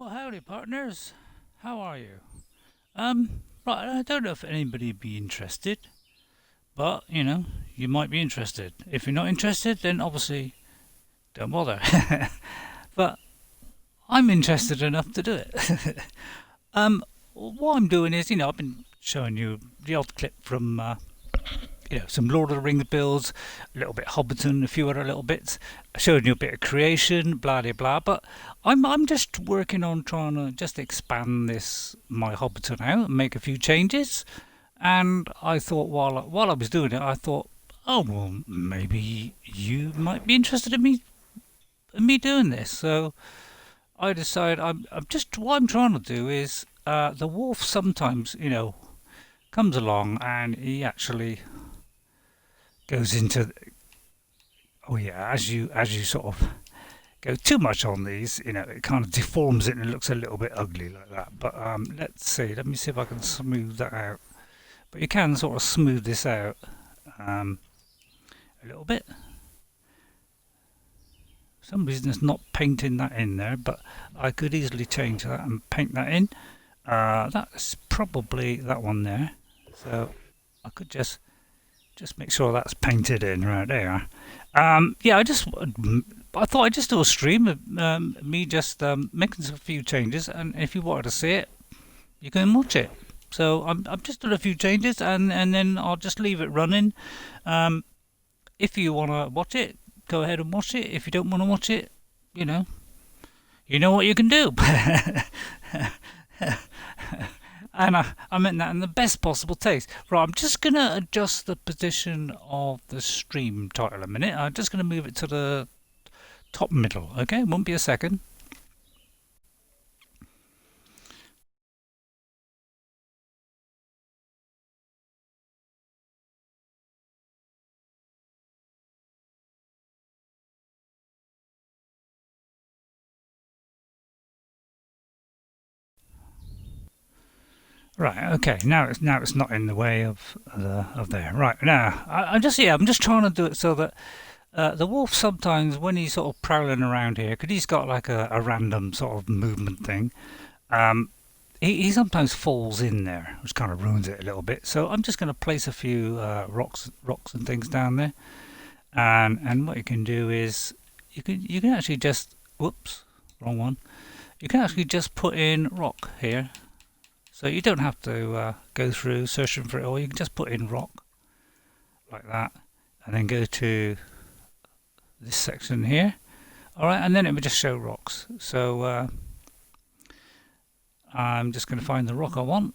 Well, howdy, partners. How are you? Right, I don't know if anybody would be interested, but you might be interested. If you're not interested, then obviously don't bother. But I'm interested enough to do it. What I'm doing is, I've been showing you the odd clip from some Lord of the Rings builds, a little bit Hobbiton, a few other little bits, showing you a bit of creation, blah blah blah. But I'm just working on trying to just expand this my Hobbiton out and make a few changes. And I thought while I was doing it, I thought, oh well, maybe you might be interested in me doing this. So I decided I'm just what I'm trying to do is the wolf sometimes comes along and he actually goes into. Oh yeah, as you sort of go too much on these, it kind of deforms it and it looks a little bit ugly like that. But let's see. Let me see if I can smooth that out. But you can sort of smooth this out um, a little bit. For some reason it's not painting that in there, but I could easily change that and paint that in. That's probably that one there. So I could just make sure that's painted in right there. Yeah, I thought I'd just do a stream of me just making a few changes, and if you wanted to see it, you can watch it. So I'm just doing a few changes, and then I'll just leave it running. If you want to watch it, go ahead and watch it. If you don't want to watch it, you know, you know what you can do. And I meant that in the best possible taste. Right, I'm just going to adjust the position of the stream title a minute. I'm just going to move it to the top middle, okay? Won't be a second. Right, okay. Now it's not in the way of there. Right now, I'm just trying to do it so that the wolf sometimes when he's sort of prowling around here, because he's got like a random sort of movement thing. Um, he sometimes falls in there, which kind of ruins it a little bit. So I'm just going to place a few rocks and things down there, and what you can do is you can actually just whoops, wrong one. You can actually just put in rock here, so you don't have to go through searching for it all. You can just put in rock like that, and then go to this section here. All right, and then it will just show rocks. So I'm just going to find the rock I want,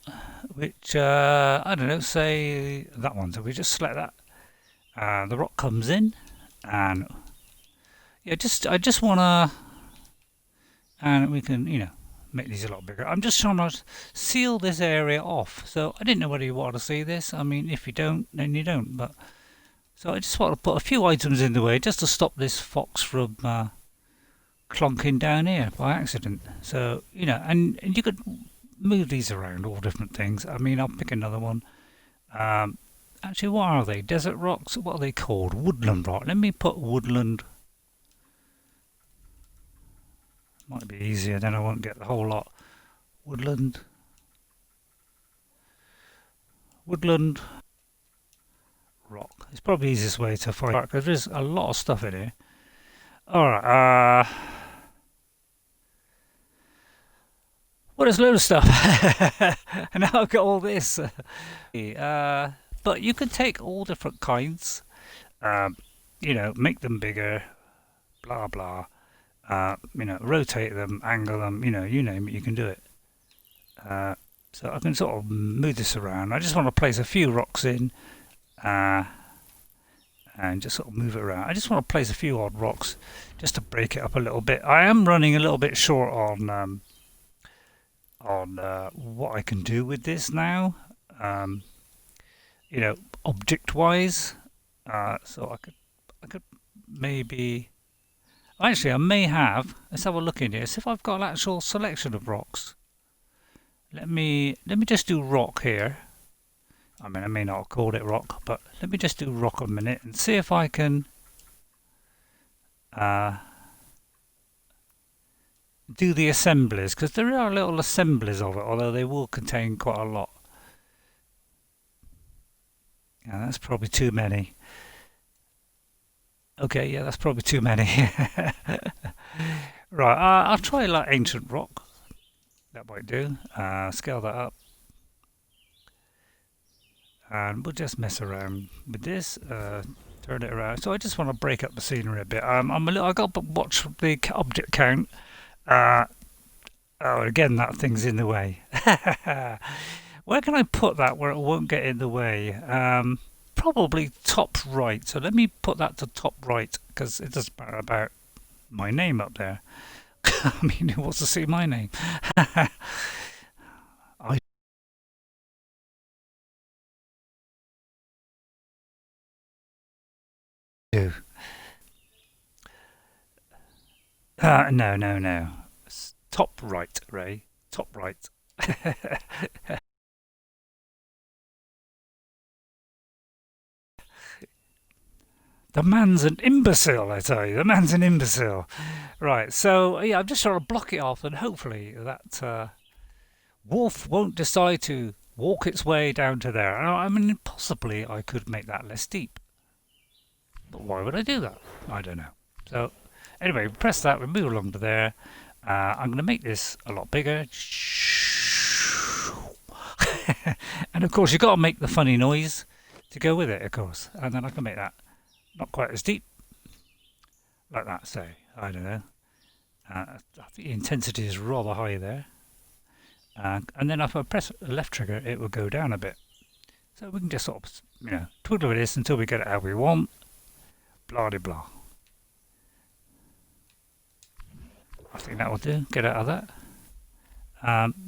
which I don't know, say that one. So we just select that. The rock comes in, and yeah, I just want to, and we can make these a lot bigger. I'm just trying to seal this area off. So I didn't know whether you wanted to see this. I mean, if you don't, then you don't. But so I just want to put a few items in the way just to stop this fox from clonking down here by accident. So and you could move these around, all different things. I mean, I'll pick another one. Actually, what are they? Desert rocks? What are they called? Woodland rock. Let me put woodland. Might be easier, then I won't get the whole lot. Woodland rock. It's probably the easiest way to find it because there's a lot of stuff in here. Alright, well, there's a load of stuff. And now I've got all this. But you can take all different kinds, make them bigger, blah blah. Rotate them, angle them, you name it, you can do it. So I can sort of move this around. I just want to place a few rocks in and just sort of move it around. I just want to place a few odd rocks just to break it up a little bit. I am running a little bit short on what I can do with this now, object-wise. So I could maybe. Actually, I may have. Let's have a look in here. See if I've got an actual selection of rocks. Let me just do rock here. I mean, I may not have called it rock, but let me just do rock a minute and see if I can do the assemblies, because there are little assemblies of it, although they will contain quite a lot. Yeah, that's probably too many. Okay, yeah, that's probably too many. Right, I'll try like ancient rock. That might do. Scale that up. And we'll just mess around with this. Turn it around. So I just want to break up the scenery a bit. I got to watch the object count. Oh, again, that thing's in the way. Where can I put that where it won't get in the way? Probably top right. So let me put that to top right because it doesn't matter about my name up there. I mean, who wants to see my name? I do. No, no, no. Top right, Ray. Top right. The man's an imbecile, I tell you. The man's an imbecile. Right, so yeah, I'm just trying to block it off, and hopefully that wolf won't decide to walk its way down to there. I mean, possibly I could make that less steep. But why would I do that? I don't know. So anyway, press that, we move along to there. I'm going to make this a lot bigger. And of course, you've got to make the funny noise to go with it, of course. And then I can make that not quite as deep, like that, say. I don't know. The intensity is rather high there. And then if I press the left trigger, it will go down a bit. So we can just sort of, twiddle with this until we get it how we want. Blah de blah. I think that will do. Get out of that.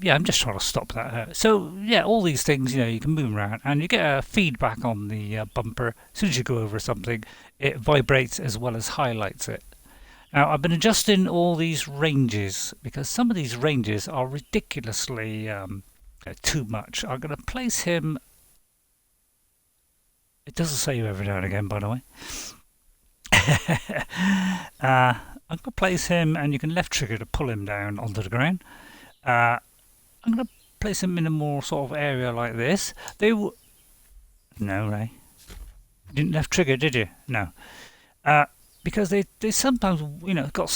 Yeah, I'm just trying to stop that. So yeah, all these things, you can move around, and you get a feedback on the bumper. As soon as you go over something, it vibrates as well as highlights it. Now, I've been adjusting all these ranges because some of these ranges are ridiculously too much. I'm going to place him. It doesn't save every now and again, by the way. I'm going to place him, and you can left trigger to pull him down onto the ground. I'm going to place him in a more sort of area like this. No, Ray. You didn't left trigger, did you? No. Because they sometimes, got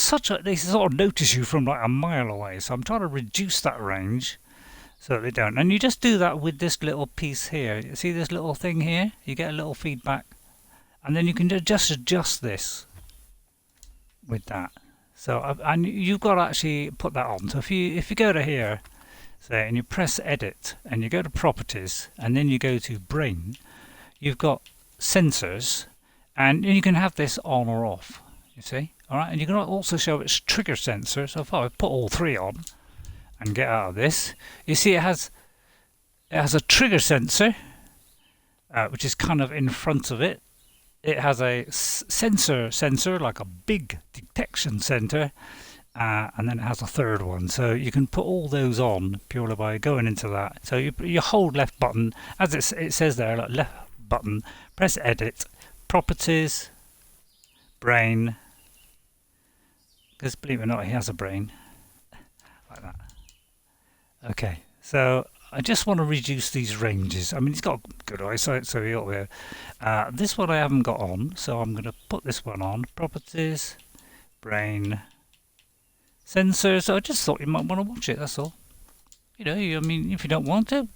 they sort of notice you from like a mile away. So I'm trying to reduce that range so that they don't. And you just do that with this little piece here. You see this little thing here? You get a little feedback. And then you can just adjust this with that. So, and you've got to actually put that on. So if you go to here, say, and you press edit, and you go to properties, and then you go to brain, you've got sensors, and you can have this on or off, you see? All right, and you can also show its trigger sensor. So if I put all three on and get out of this, you see it has a trigger sensor, which is kind of in front of it. It has a sensor, like a big detection center, and then it has a third one. So you can put all those on purely by going into that. So you hold left button, as it says there, like left button, press edit, properties, brain, because believe it or not, he has a brain, like that. Okay, so I just want to reduce these ranges. I mean, he's got good eyesight, so he ought to be. This one I haven't got on, so I'm going to put this one on. Properties, brain, sensors. So I just thought you might want to watch it, that's all. I mean, if you don't want to,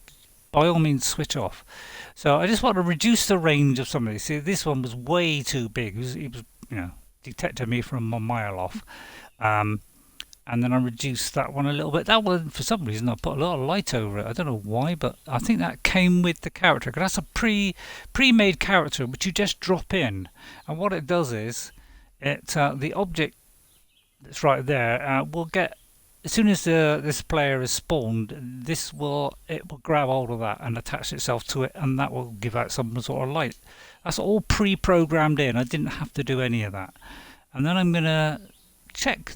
by all means switch off. So I just want to reduce the range of some of these. See, this one was way too big. He was detected me from a mile off. And then I reduced that one a little bit. That one, for some reason, I put a lot of light over it. I don't know why, but I think that came with the character, because that's a pre-made character which you just drop in. And what it does is, the object that's right there will get, as soon as this player is spawned, it will grab hold of that and attach itself to it, and that will give out some sort of light. That's all pre-programmed in. I didn't have to do any of that. And then I'm going to check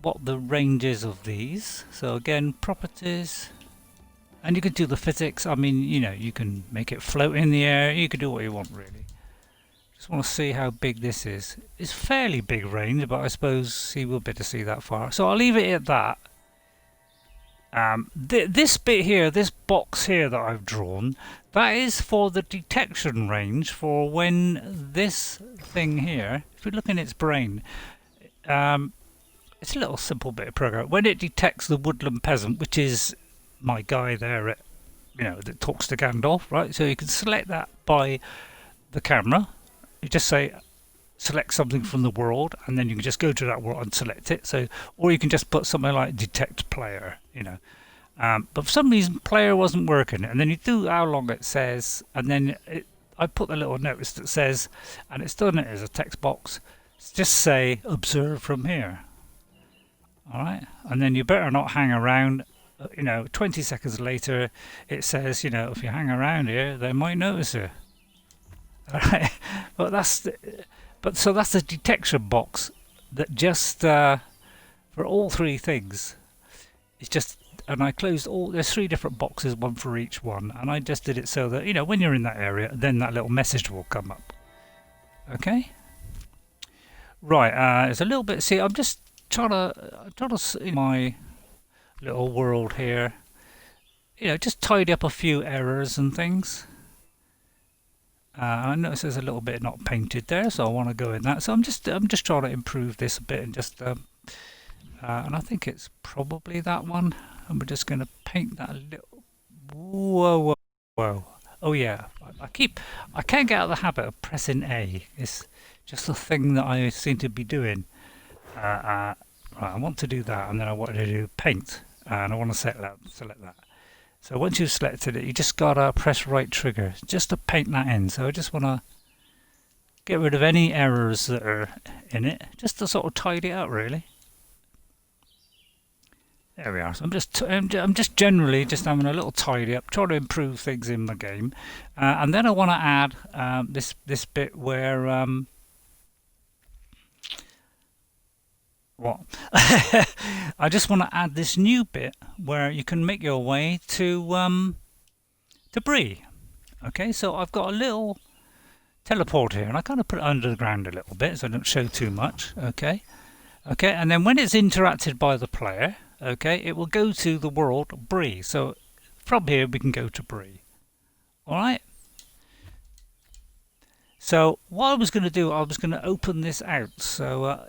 what the range is of these. So again, properties, and you can do the physics. I mean, you can make it float in the air. You can do what you want, really. Just want to see how big this is. It's fairly big range, but I suppose he will be able to see that far. So I'll leave it at that. This bit here, this box here that I've drawn, that is for the detection range for when this thing here, if we look in its brain, it's a little simple bit of program. When it detects the woodland peasant, which is my guy there, that talks to Gandalf, right? So you can select that by the camera. You just say select something from the world, and then you can just go to that world and select it. So, or you can just put something like detect player, but for some reason player wasn't working, and then you do how long it says, and then I put the little notice that says, and it's done it as a text box. Just say observe from here. All right, and then you better not hang around. 20 seconds later, it says, if you hang around here, they might notice you. All right, so that's the detection box that just for all three things. It's just, and I closed there's three different boxes, one for each one, and I just did it so that when you're in that area, then that little message will come up. Okay. Right. There's a little bit. See, I'm just trying to see my little world here. Just tidy up a few errors and things. I notice there's a little bit not painted there, so I want to go in that. So I'm just trying to improve this a bit, and just and I think it's probably that one. And we're just going to paint that a little. Whoa! Oh yeah, I can't get out of the habit of pressing A. It's just a thing that I seem to be doing. Right, I want to do that, and then I want to do paint, and I want to select that. So once you've selected it, you just gotta press right trigger just to paint that in. So I just want to get rid of any errors that are in it, just to sort of tidy it up, really. There we are. So I'm just generally just having a little tidy up, trying to improve things in my game, and then I want to add this bit where what? I just want to add this new bit where you can make your way to Bree. Okay, so I've got a little teleport here, and I kind of put it under the ground a little bit so I don't show too much. Okay, and then when it's interacted by the player, okay, it will go to the world Bree. So from here we can go to Bree. All right. So what I was going to do, I was going to open this out. So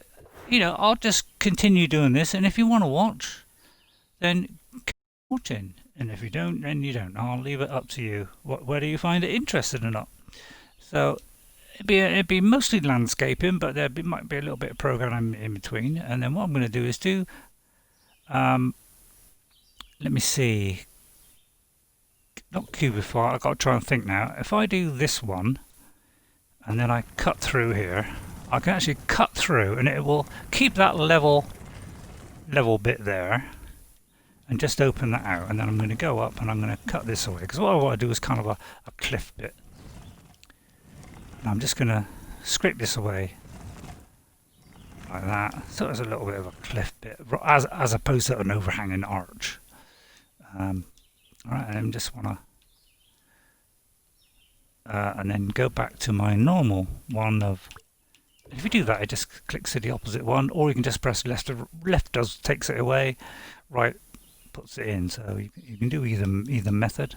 I'll just continue doing this, and if you want to watch, then keep watching, and if you don't, then you don't. I'll leave it up to you whether you find it interesting or not. So it'd be mostly landscaping, but might be a little bit of programming in between. And then what I'm going to do is do let me see, not Cubify. I've got to try and think now. If I do this one and then I cut through here, I can actually cut through, and it will keep that level bit there, and just open that out. And then I'm going to go up and I'm going to cut this away, because what I want to do is kind of a cliff bit. And I'm just going to scrape this away like that, so there's a little bit of a cliff bit, as opposed to an overhanging arch. All right, and I just want to, and then go back to my normal one of. If you do that, it just clicks to the opposite one, or you can just press left. Left takes it away, right puts it in. So you can do either method.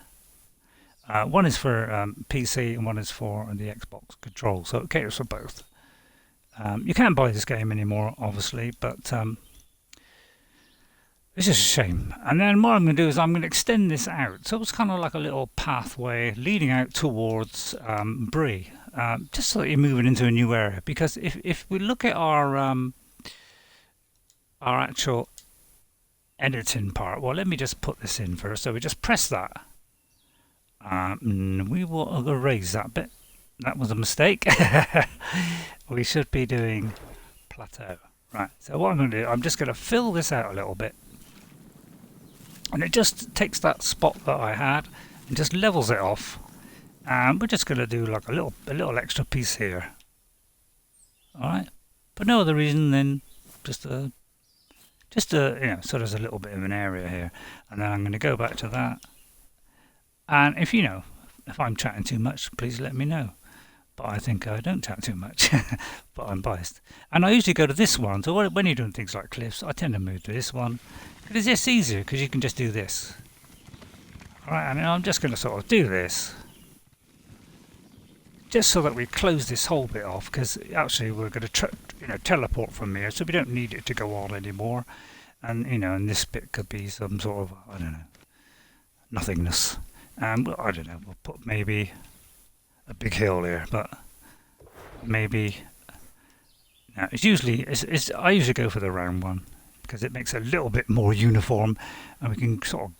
One is for PC and one is for the Xbox control, so it caters for both. You can't buy this game anymore, obviously, but it's just a shame. And then what I'm going to do is I'm going to extend this out, so it's kind of like a little pathway leading out towards Bree. Just so that you're moving into a new area, because if we look at our actual editing part, well, let me just put this in first. So we just press that. We will erase that bit. That was a mistake. We should be doing plateau. Right. So what I'm going to do, I'm just going to fill this out a little bit, and it just takes that spot that I had and just levels it off. And we're just going to do like a little extra piece here. All right, but no other reason than just so there's a little bit of an area here, and then I'm going to go back to that. And if I'm chatting too much, please let me know. but I think I don't chat too much, but I'm biased. And I usually go to this one, so when you're doing things like cliffs, I tend to move to this one, because it's just easier, because you can just do this. Alright, and I'm just going to sort of do this, just so that we close this whole bit off, because actually we're going to teleport from here, so we don't need it to go on anymore. And, and this bit could be some sort of, I don't know, nothingness. And I don't know, we'll put maybe a big hill here, but maybe now I usually go for the round one because it makes it a little bit more uniform, and we can sort of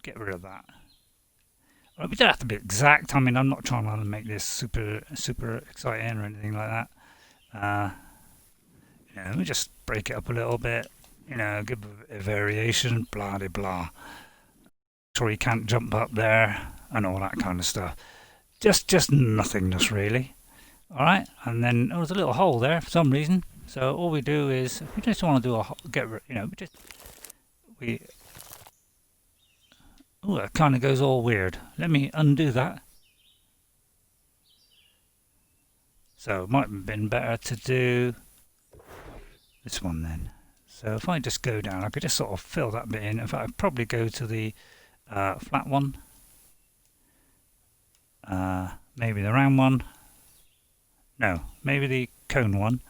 get rid of that. Well, we don't have to be exact. I mean, I'm not trying to make this super exciting or anything like that. We just break it up a little bit. Give a variation, blah de blah. Sure, you can't jump up there and all that kind of stuff. Just nothingness really. Alright, and then there's a little hole there for some reason. So all we do is, if we just want to do oh, it kind of goes all weird. Let me undo that. So it might have been better to do this one then. So if I just go down, I could just sort of fill that bit in. In fact, I'd probably go to the flat one. Maybe the round one. No, maybe the cone one.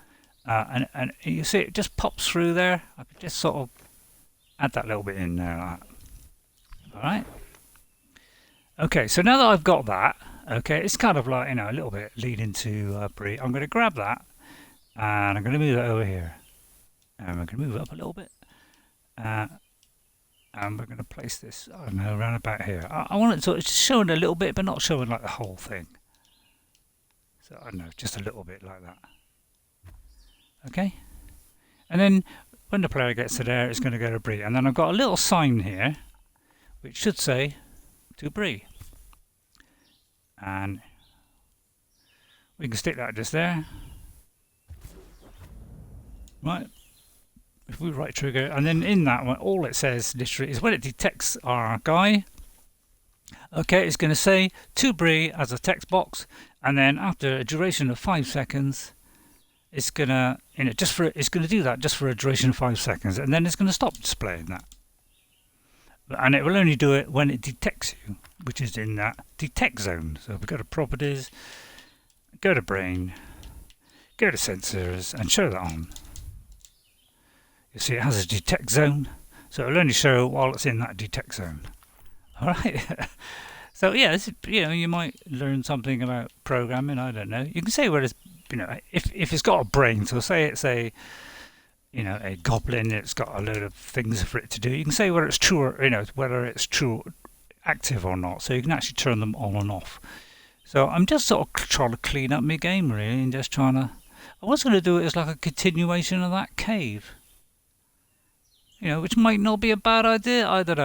And you see it just pops through there. I could just sort of add that little bit in there like that. Alright. Okay, so now that I've got that, okay, it's kind of like, a little bit leading to Brie. I'm going to grab that and I'm going to move it over here. And we're going to move it up a little bit. And we're going to place this, I don't know, around about here. I want it to it's showing a little bit, but not showing like the whole thing. So I don't know, just a little bit like that. Okay? And then when the player gets to there, it's going to go to Brie. And then I've got a little sign here, which should say to Brie. And we can stick that just there. Right. If we right trigger, and then in that one, all it says literally is when it detects our guy, okay, it's going to say to Brie as a text box, and then after a duration of 5 seconds, it's going to do that just for a duration of 5 seconds, and then it's going to stop displaying that. And it will only do it when it detects you, which is in that detect zone. So we go to properties, go to brain, go to sensors, and show that on. You see it has a detect zone, so it'll only show while it's in that detect zone. Alright, so yeah, this is, you might learn something about programming, I don't know. You can say where it's, if it's got a brain, so say it's a goblin, it's got a load of things for it to do. You can say whether it's true or, whether it's true, active or not, so you can actually turn them on and off. So I'm just sort of trying to clean up my game really, and just trying to, I was going to do it as like a continuation of that cave. Which might not be a bad idea. I don't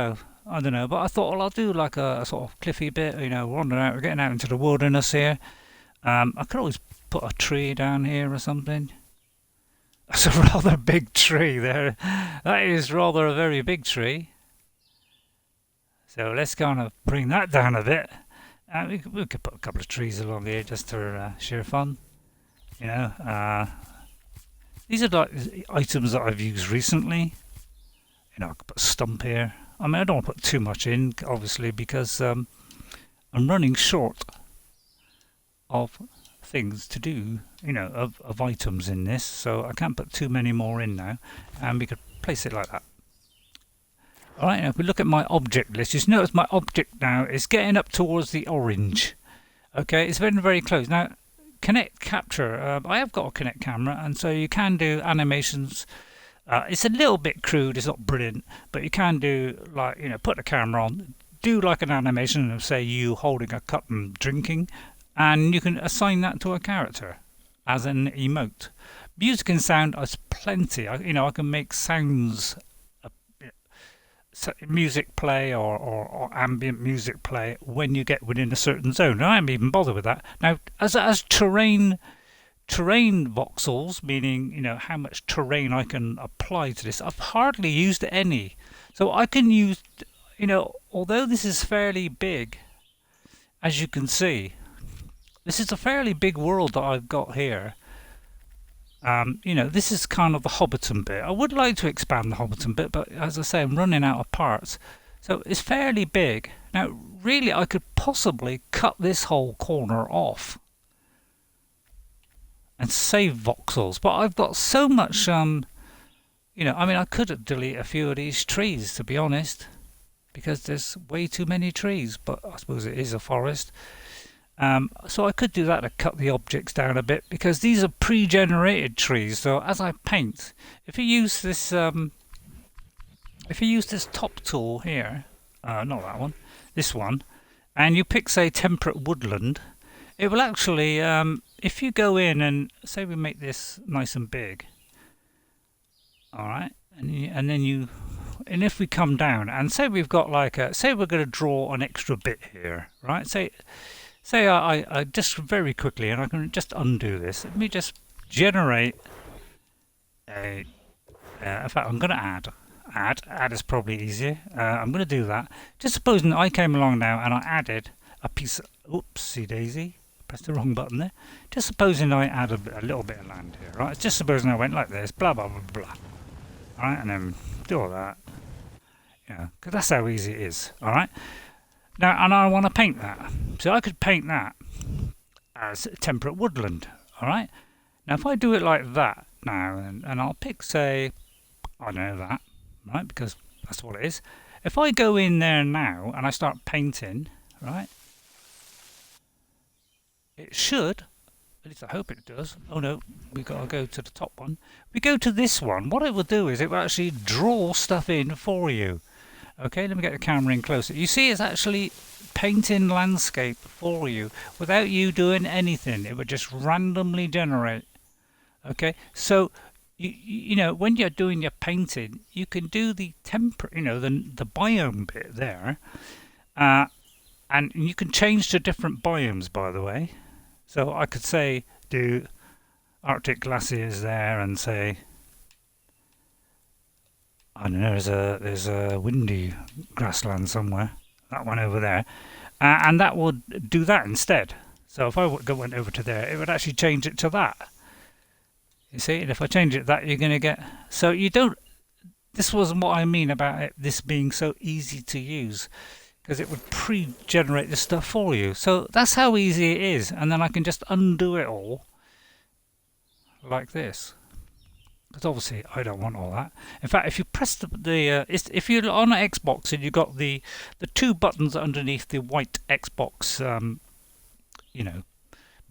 know. But I thought, well, I'll do like a sort of cliffy bit. Wandering out. We're getting out into the wilderness here. I could always put a tree down here or something. That's a rather big tree there. That is rather a very big tree. So let's kind of bring that down a bit. We could put a couple of trees along here just for sheer fun. These are like items that I've used recently. I could put a stump here. I mean, I don't want to put too much in, obviously, because I'm running short of things to do, of items in this, so I can't put too many more in now, and we could place it like that. Alright, now if we look at my object list, you notice my object now is getting up towards the orange. Okay, it's very, very close. Now, Kinect Capture, I have got a Kinect camera, and so you can do animations. It's a little bit crude, it's not brilliant, but you can do like, put the camera on, do like an animation of say you holding a cup and drinking, and you can assign that to a character as an emote. Music and sound is plenty. I can make sounds, music play or ambient music play when you get within a certain zone. I haven't even bothered with that. Now, as terrain voxels, meaning how much terrain I can apply to this, I've hardly used any. So I can use, although this is fairly big, as you can see, this is a fairly big world that I've got here. You know, this is kind of the Hobbiton bit. I would like to expand the Hobbiton bit, but as I say, I'm running out of parts. So it's fairly big. Now, really, I could possibly cut this whole corner off and save voxels, but I've got so much, you know, I mean, I could delete a few of these trees, to be honest, because there's way too many trees, but I suppose it is a forest. So I could do that to cut the objects down a bit, because these are pre-generated trees. So as I paint, if you use this top tool here, not that one, this one, and you pick, say, temperate woodland, it will actually, if you go in and say we make this nice and big, all right, and if we come down and say we've got like say we're going to draw an extra bit here, right? Say I just very quickly, and I can just undo this. Let me just generate a. In fact, I'm going to add is probably easier. I'm going to do that. Just supposing I came along now and I added a piece. Oopsie daisy. Pressed the wrong button there. Just supposing I add a little bit of land here, right? Just supposing I went like this, blah blah blah blah. All right, and then do all that. Yeah, because that's how easy it is. All right. Now, and I want to paint that, so I could paint that as temperate woodland. All right. Now, if I do it like that now, and I'll pick, say, I don't know that, right? Because that's what it is. If I go in there now and I start painting, right? It should, at least I hope it does. Oh no, we've got to go to the top one. We go to this one. What it will do is it will actually draw stuff in for you. Okay, let me get the camera in closer. You see it's actually painting landscape for you without you doing anything. It would just randomly generate. Okay, so you know, when you're doing your painting, you can do the you know, the biome bit there, and you can change to different biomes, by the way. So I could say do Arctic glaciers there, and say, I don't know, there's a windy grassland somewhere, that one over there, and that would do that instead. So if I went over to there, it would actually change it to that. You see, and if I change it to that, you're going to get. So you don't. This wasn't what I mean about this being so easy to use, because it would pre-generate the stuff for you. So that's how easy it is, and then I can just undo it all like this. Because obviously I don't want all that. In fact, if you press if you're on an Xbox and you've got the two buttons underneath the white Xbox, you know,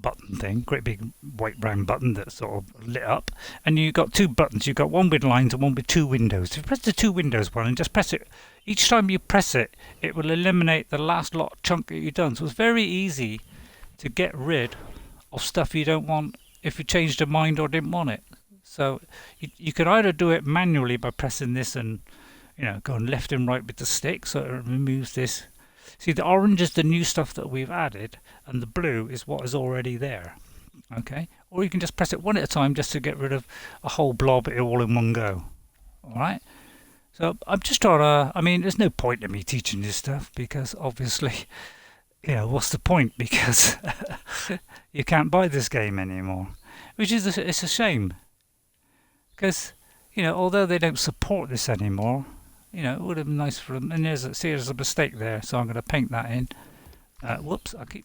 button thing, great big white brown button that's sort of lit up, and you've got two buttons. You've got one with lines and one with two windows. If you press the two windows one and just press it, each time you press it, it will eliminate the last chunk that you've done. So it's very easy to get rid of stuff you don't want if you changed your mind or didn't want it. So you can either do it manually by pressing this and, you know, going left and right with the stick, so it removes this. See, the orange is the new stuff that we've added, and the blue is what is already there. Okay, or you can just press it one at a time just to get rid of a whole blob all in one go. All right. So I'm just trying to. I mean, there's no point in me teaching this stuff, because obviously, you know, what's the point? Because you can't buy this game anymore, which is it's a shame. Because, you know, although they don't support this anymore, you know, it would have been nice for them. And there's a mistake there, so I'm going to paint that in. Whoops, I keep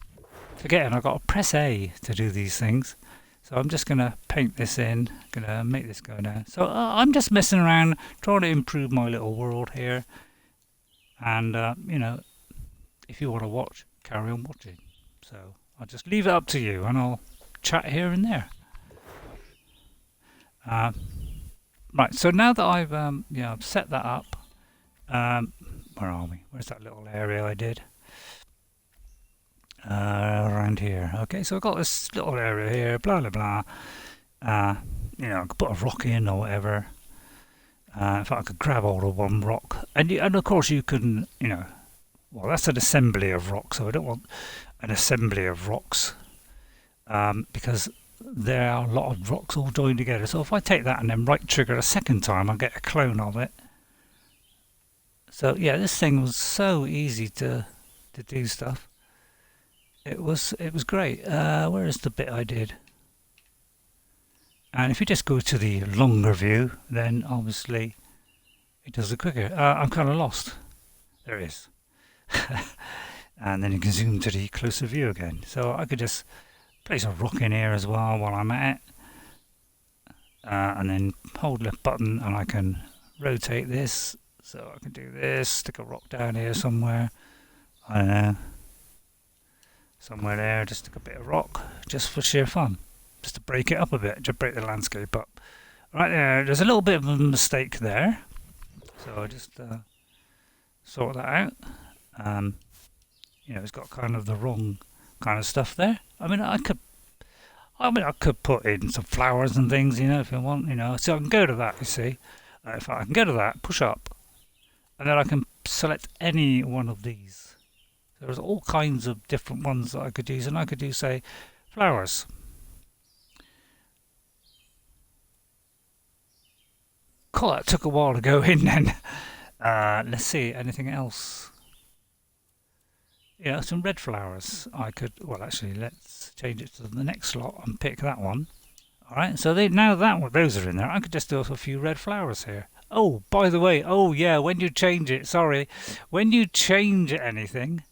forgetting I've got to press A to do these things. So I'm just going to paint this in, going to make this go now. So I'm just messing around, trying to improve my little world here. And, you know, if you want to watch, carry on watching. So I'll just leave it up to you, and I'll chat here and there. Right, so now that I've set that up, where are we? Where's that little area I did? Around here. Okay, so I've got this little area here, blah blah blah. You know, I could put a rock in or whatever. In fact, I could grab all of one rock, and of course you can, you know, well, that's an assembly of rocks, so I don't want an assembly of rocks, because there are a lot of rocks all joined together. So if I take that and then right trigger a second time, I'll get a clone of it. So yeah, this thing was so easy to do stuff. It was great. Where is the bit I did? And if you just go to the longer view, then obviously it does it quicker. I'm kind of lost. There it is. And then you can zoom to the closer view again. So I could just place a rock in here as well while I'm at it. And then hold left button and I can rotate this. So I can do this, stick a rock down here somewhere. I don't know. Somewhere there, just stick a bit of rock, just for sheer fun. Just to break it up a bit, just break the landscape up. Right there, there's a little bit of a mistake there. So I just sort that out. It's got kind of the wrong kind of stuff there. I could put in some flowers and things, if you want, So I can go to that, you see. If I can go to that, push up, and then I can select any one of these. There's all kinds of different ones that I could use, and I could do, say, flowers. Cool, that took a while to go in then. Let's see, anything else? Some red flowers. Actually, let's change it to the next slot and pick that one. Alright, so those are in there. I could just do a few red flowers here. Oh, by the way, when you change it, when you change anything,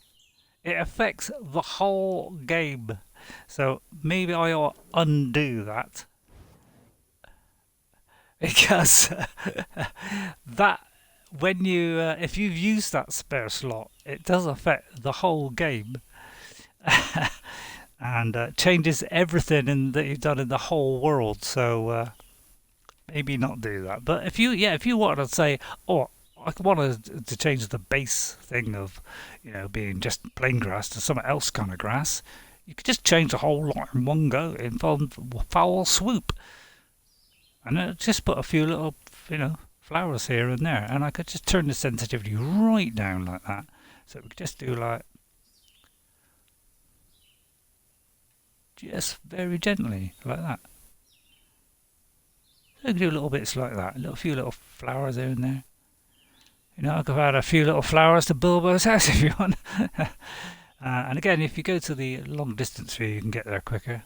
it affects the whole game. So maybe I ought to undo that. Because if you've used that spare slot, it does affect the whole game. And changes everything that you've done in the whole world. So maybe not do that. But if you want to say, I wanted to change the base thing of, being just plain grass to something else kind of grass, you could just change the whole lot in one go in foul swoop. And just put a few little, flowers here and there. And I could just turn the sensitivity right down like that. So we could just do just very gently, like that. So we could do little bits like that. A few little flowers here and there. I could add a few little flowers to Bilbo's house if you want. And again, if you go to the long distance view, you can get there quicker.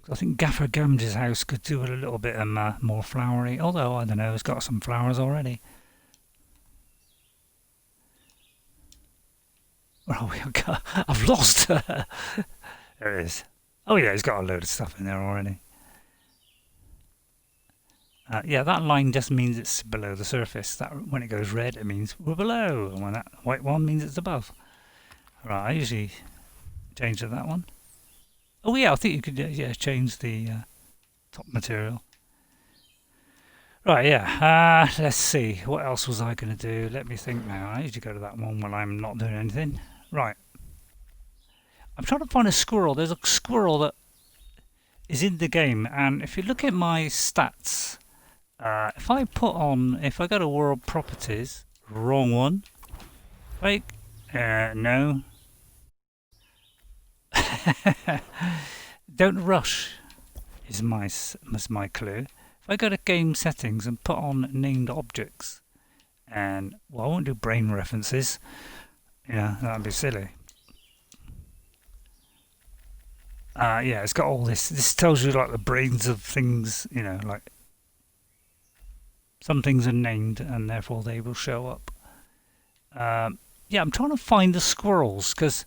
I think Gaffer Gams' house could do a little bit more flowery, although I don't know, it's got some flowers already. Oh, I've lost. There it is. Oh yeah, he's got a load of stuff in there already. That line just means it's below the surface. That when it goes red, it means we're below, and when that white one means it's above. Right, I usually change to that one. Oh yeah, I think you could change the top material. Right, yeah. Let's see. What else was I going to do? Let me think now. I usually go to that one when I'm not doing anything. Right. I'm trying to find a squirrel. There's a squirrel that is in the game, and if you look at my stats, if I go to World Properties, wrong one. Wait, no. Don't rush is my clue. If I go to game settings and put on named objects, and I won't do brain references. That'd be silly. It's got all this. This tells you like the brains of things. Like some things are named and therefore they will show up. I'm trying to find the squirrels because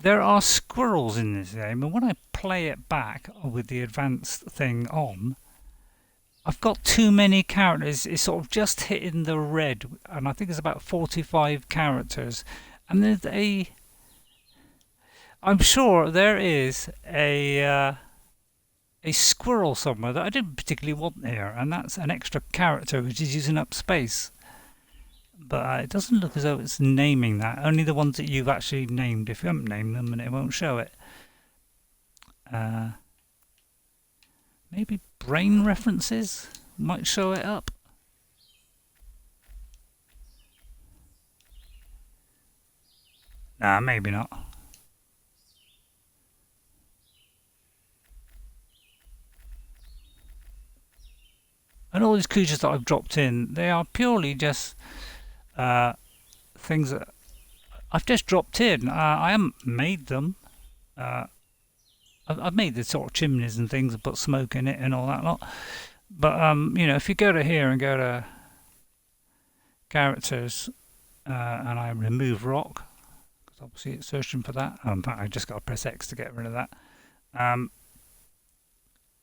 there are squirrels in this game, and when I play it back with the advanced thing on, I've got too many characters. It's sort of just hitting the red, and I think it's about 45 characters. And there's I'm sure there is a squirrel somewhere that I didn't particularly want here, and that's an extra character which is using up space. But it doesn't look as though it's naming that. Only the ones that you've actually named. If you haven't named them, and it won't show it. Maybe brain references might show it up. Nah, maybe not. And all these creatures that I've dropped in, they are purely just things that I've just dropped in. I haven't made them. Uh, I've made the sort of chimneys and things and put smoke in it and all that lot. But you know, if you go to here and go to characters and I remove rock, because obviously it's searching for that. In fact, I just got to press X to get rid of that. Um,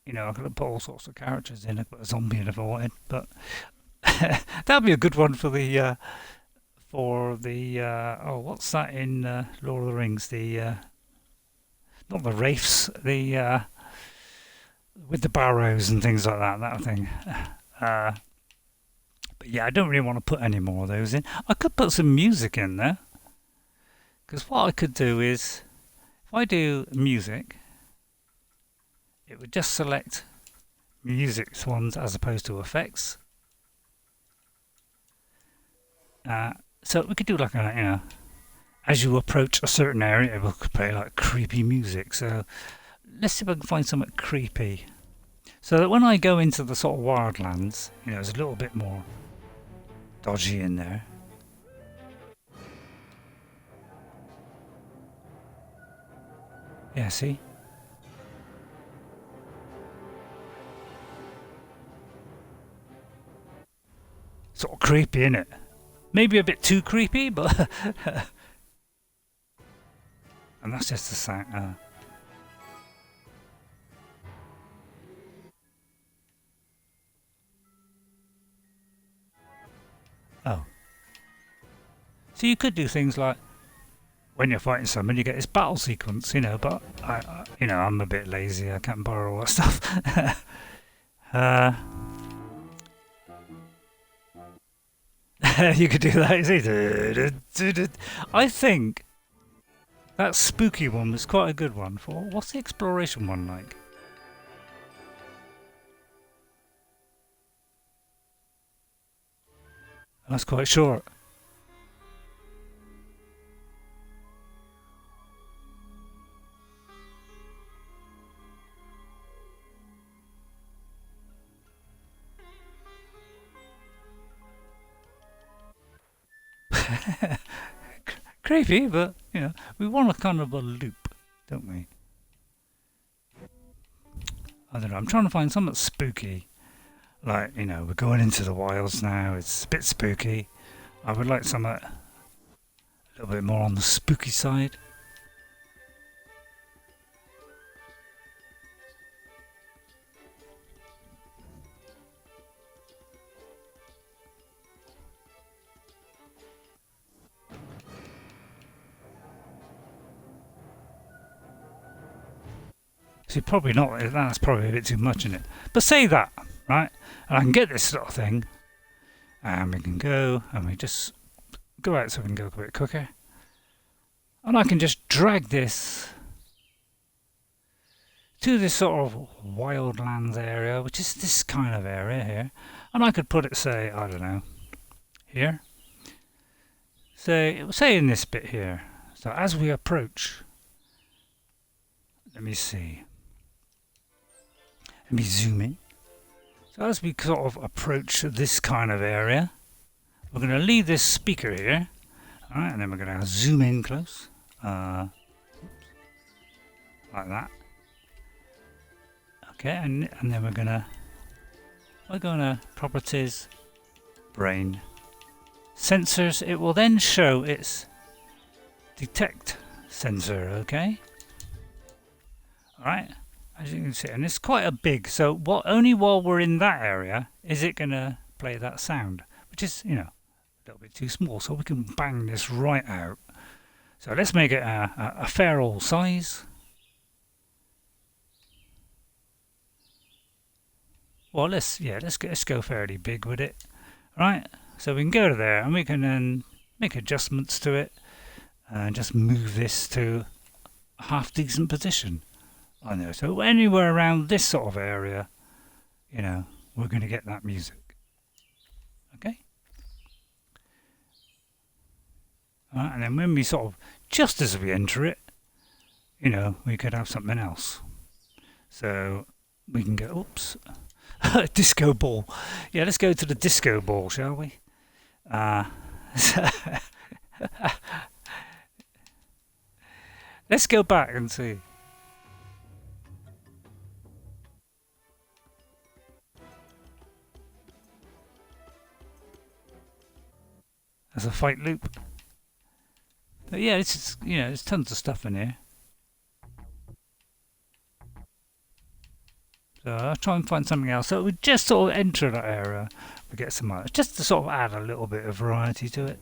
you know, I could put all sorts of characters in. I could put a zombie in if I wanted, but that'd be a good one for the oh, what's that in Lord of the Rings? The not the wraiths, the with the barrows and things like that. That thing. But yeah, I don't really want to put any more of those in. I could put some music in there, because what I could do is, if I do music, it would just select music ones as opposed to effects. So we could do like a, you know, as you approach a certain area, it will play like creepy music. So let's see if I can find something creepy. So that when I go into the sort of wildlands, you know, there's a little bit more dodgy in there. Yeah, see? Sort of creepy, innit? Maybe a bit too creepy, but and that's just the sound. Oh, so you could do things like when you're fighting someone, you get this battle sequence, you know. But you know, I'm a bit lazy. I can't borrow all that stuff. You could do that. I think that spooky one was quite a good one for. What's the exploration one like? That's quite short. Creepy, but you know, we want a kind of a loop, don't we? I don't know. I'm trying to find something spooky. Like, you know, we're going into the wilds now. It's a bit spooky. I would like something a little bit more on the spooky side. See, probably not. That's probably a bit too much in it. But say that, right? And I can get this sort of thing, and we can go, and we just go out so we can go a bit quicker. And I can just drag this to this sort of wildlands area, which is this kind of area here. And I could put it, say, I don't know, here. Say in this bit here. So as we approach, let me see. Let me zoom in. So as we sort of approach this kind of area, we're going to leave this speaker here. Alright, and then we're going to zoom in close. Like that. Okay, and then we're going to properties, brain, sensors. It will then show its detect sensor, okay? Alright. As you can see, and it's quite a big, so only while we're in that area is it going to play that sound, which is, you know, a little bit too small, so we can bang this right out. So let's make it a fair old size. Well, let's go fairly big with it, right? So we can go to there and we can then make adjustments to it and just move this to a half decent position. I know. So anywhere around this sort of area, you know, we're going to get that music. Okay? Alright, and then when we sort of, just as we enter it, you know, we could have something else. So we can go, oops, disco ball. Yeah, let's go to the disco ball, shall we? Let's go back and see. There's a fight loop. But yeah, it's just, you know, there's tons of stuff in here. So I'll try and find something else. So we just sort of enter that area. We get some others, just to sort of add a little bit of variety to it.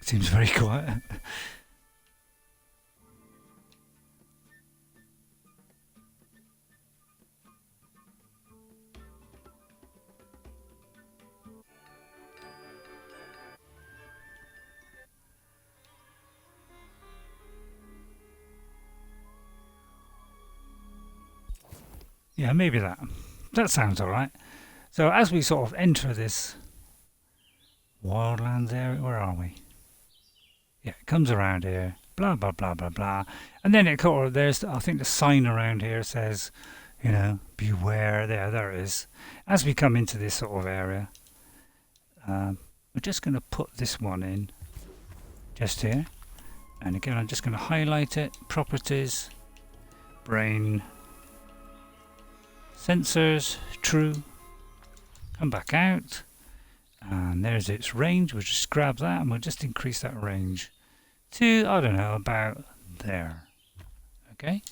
Seems very quiet. Yeah, maybe that. That sounds alright. So as we sort of enter this wildlands area, where are we? Yeah, it comes around here, blah, blah, blah, blah, blah. And then it sort of, there's, I think the sign around here says, you know, beware. There it is. As we come into this sort of area, we're just going to put this one in just here. And again, I'm just going to highlight it, properties, brain, sensors, true, come back out, and there's its range. We'll just grab that and we'll just increase that range to, I don't know, about there. Okay.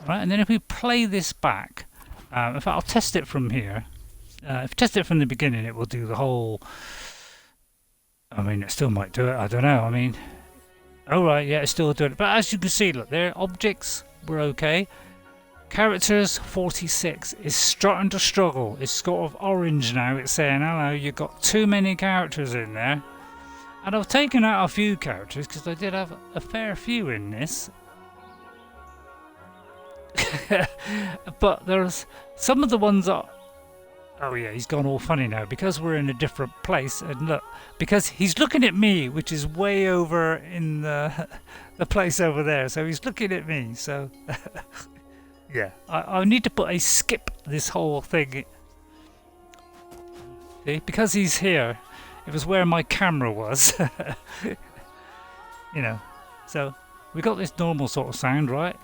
Right, and then if we play this back, if I'll test it from here, if I test it from the beginning, it will do the whole, I mean, it still might do it, I don't know, I mean, oh right, yeah, it's still doing it, but as you can see, look, their objects were okay. Characters 46 is starting to struggle. It's sort of orange now. It's saying, hello, you've got too many characters in there. And I've taken out a few characters because I did have a fair few in this. But there's some of the ones that... Oh yeah, he's gone all funny now because we're in a different place. And look, because he's looking at me, which is way over in the place over there. So he's looking at me, so... Yeah, I need to put a skip this whole thing. See, because he's here, it was where my camera was. You know, so we got this normal sort of sound, right?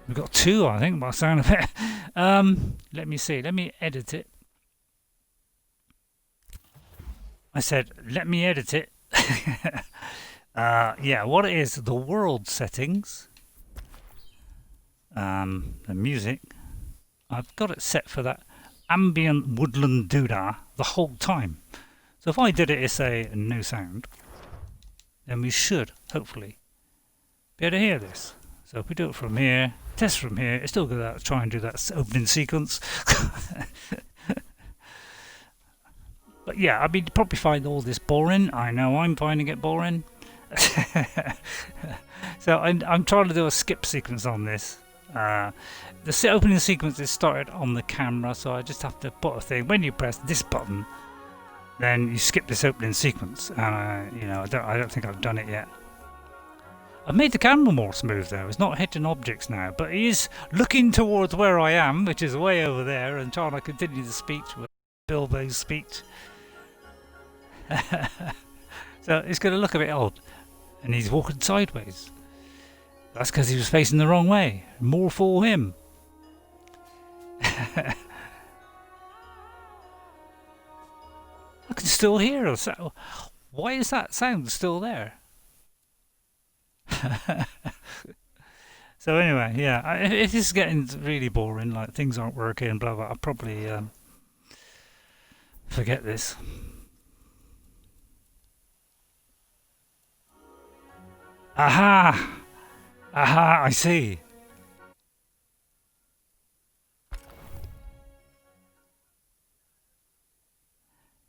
We've got two, I think, by the sound of it. Let me see. Let me edit it. I said, let me edit it. Yeah, what it is, the world settings, the music, I've got it set for that ambient woodland doodah the whole time. So if I did it as a no sound, then we should, hopefully, be able to hear this. So if we do it from here, test from here, it's still going to try and do that opening sequence. But yeah, I mean, you probably find all this boring. I know I'm finding it boring. So I'm trying to do a skip sequence on this. The opening sequence is started on the camera, so I just have to put a thing. When you press this button, then you skip this opening sequence. And you know, I don't think I've done it yet. I've made the camera more smooth though. It's not hitting objects now, but he is looking towards where I am, which is way over there, and trying to continue the speech with Bilbo's speech. So it's going to look a bit odd, and he's walking sideways. That's because he was facing the wrong way. More for him. I can still hear it. So why is that sound still there? So anyway, yeah, if this is getting really boring, like things aren't working, blah blah, I'll probably forget this. Aha! Aha, I see.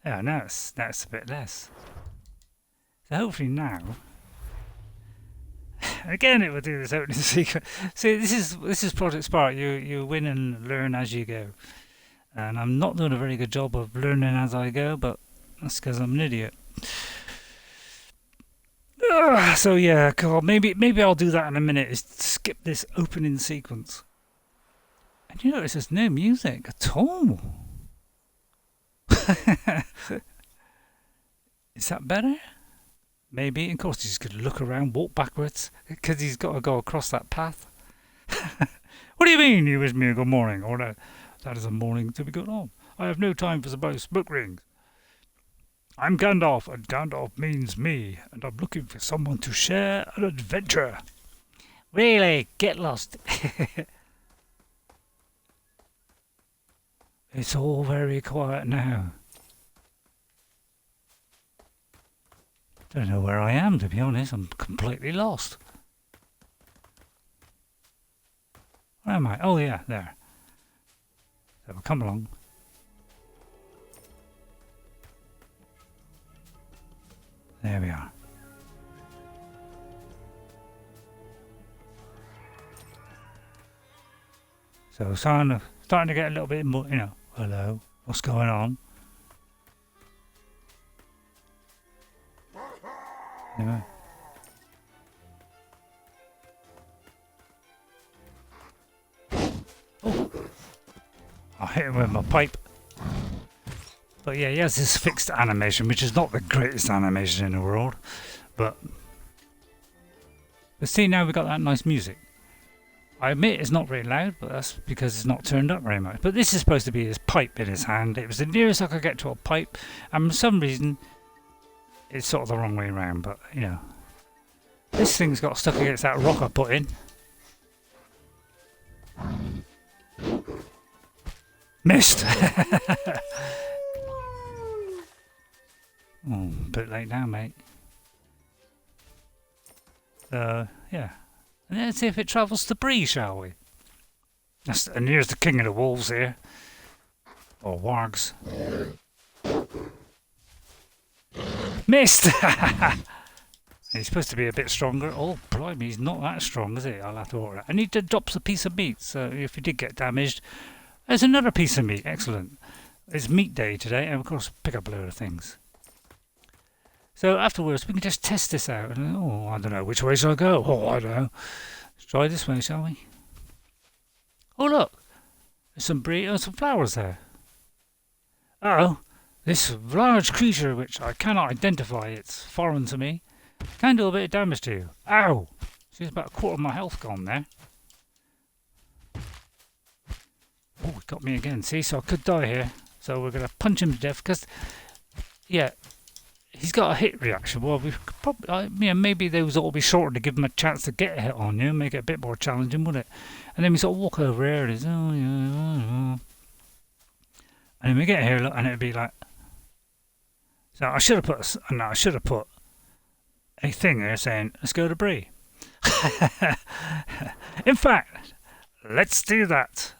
Yeah, now it's a bit less. So hopefully now Again, it will do this opening sequence. See, this is Project Spark. You win and learn as you go. And I'm not doing a very good job of learning as I go, but that's because I'm an idiot. So yeah, cool. Maybe I'll do that in a minute. Is skip this opening sequence. And you notice there's no music at all. Is that better? Maybe. Of course, he's going to look around, walk backwards, because he's got to go across that path. What do you mean, you wish me a good morning? Or no, that is a morning to be good on. I have no time for supposed smoke rings. I'm Gandalf, and Gandalf means me, and I'm looking for someone to share an adventure. Really? Get lost. It's all very quiet now. Don't know where I am, to be honest. I'm completely lost. Where am I? Oh yeah, there. So we'll come along. There we are. So starting to get a little bit more, hello, what's going on? Anyway. Oh, I hit him with my pipe. But yeah, he has this fixed animation, which is not the greatest animation in the world. But see, now we've got that nice music. I admit it's not very loud, but that's because it's not turned up very much. But this is supposed to be his pipe in his hand. It was the nearest I could get to a pipe, and for some reason it's sort of the wrong way around. But this thing's got stuck against that rock I put in. Missed. Oh, a bit late now, mate. Yeah. And let's see if it travels to Bree, shall we? And here's the king of the wolves here. Or wargs. Missed! He's supposed to be a bit stronger. Oh, blimey, he's not that strong, is he? I'll have to order it. I need to drop a piece of meat, so if he did get damaged, there's another piece of meat. Excellent. It's meat day today, and of course, pick up a load of things. So afterwards, we can just test this out. And, I don't know, which way shall I go? Oh, I don't know. Let's try this way, shall we? Oh, look. There's some flowers there. Uh-oh. This large creature, which I cannot identify, it's foreign to me, can do a bit of damage to you. Ow! See, there's about a quarter of my health gone there. Oh, it got me again. See, so I could die here. So we're going to punch him to death because, yeah, he's got a hit reaction. Well, we could probably, maybe those ought to be shorter to give him a chance to get a hit on you, make it a bit more challenging, wouldn't it? And then we sort of walk over here and it's, and then we get here, look, and it'd be like, so I should have put a thing there saying, let's go to Bree. In fact, let's do that.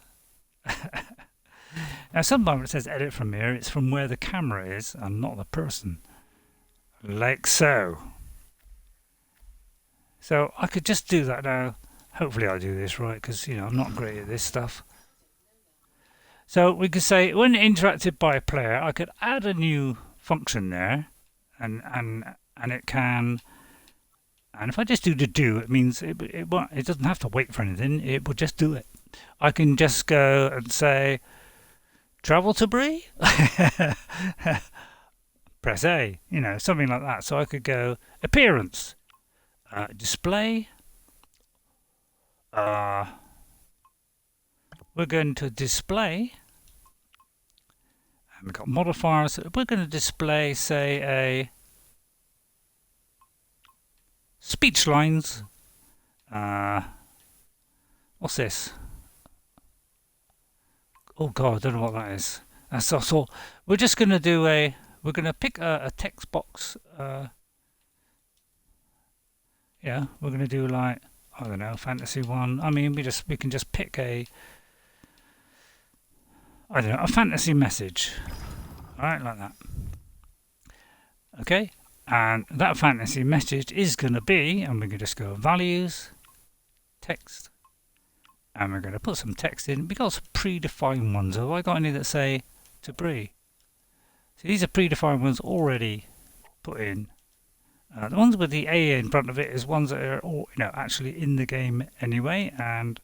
Now, sometimes it says edit from here, it's from where the camera is and not the person. Like so. So I could just do that now. Hopefully I'll do this right, because I'm not great at this stuff. So we could say when interacted by a player, I could add a new function there, and it can. And if I just do, it means it doesn't have to wait for anything. It will just do it. I can just go and say, travel to Bree? Press A, something like that. So I could go, appearance, display. We're going to display. And we've got modifiers. We're going to display, say, a speech lines. What's this? Oh God, I don't know what that is. So we're just going to do we're going to pick a text box. Yeah, we're going to do like, I don't know, fantasy one. I mean, we can just pick a fantasy message. Alright, like that. Okay, And that fantasy message is going to be, and we can just go values, text, and we're going to put some text in. We got some predefined ones. Have I got any that say to Bree? So these are predefined ones already put in. The ones with the A in front of it is ones that are all, actually in the game anyway, and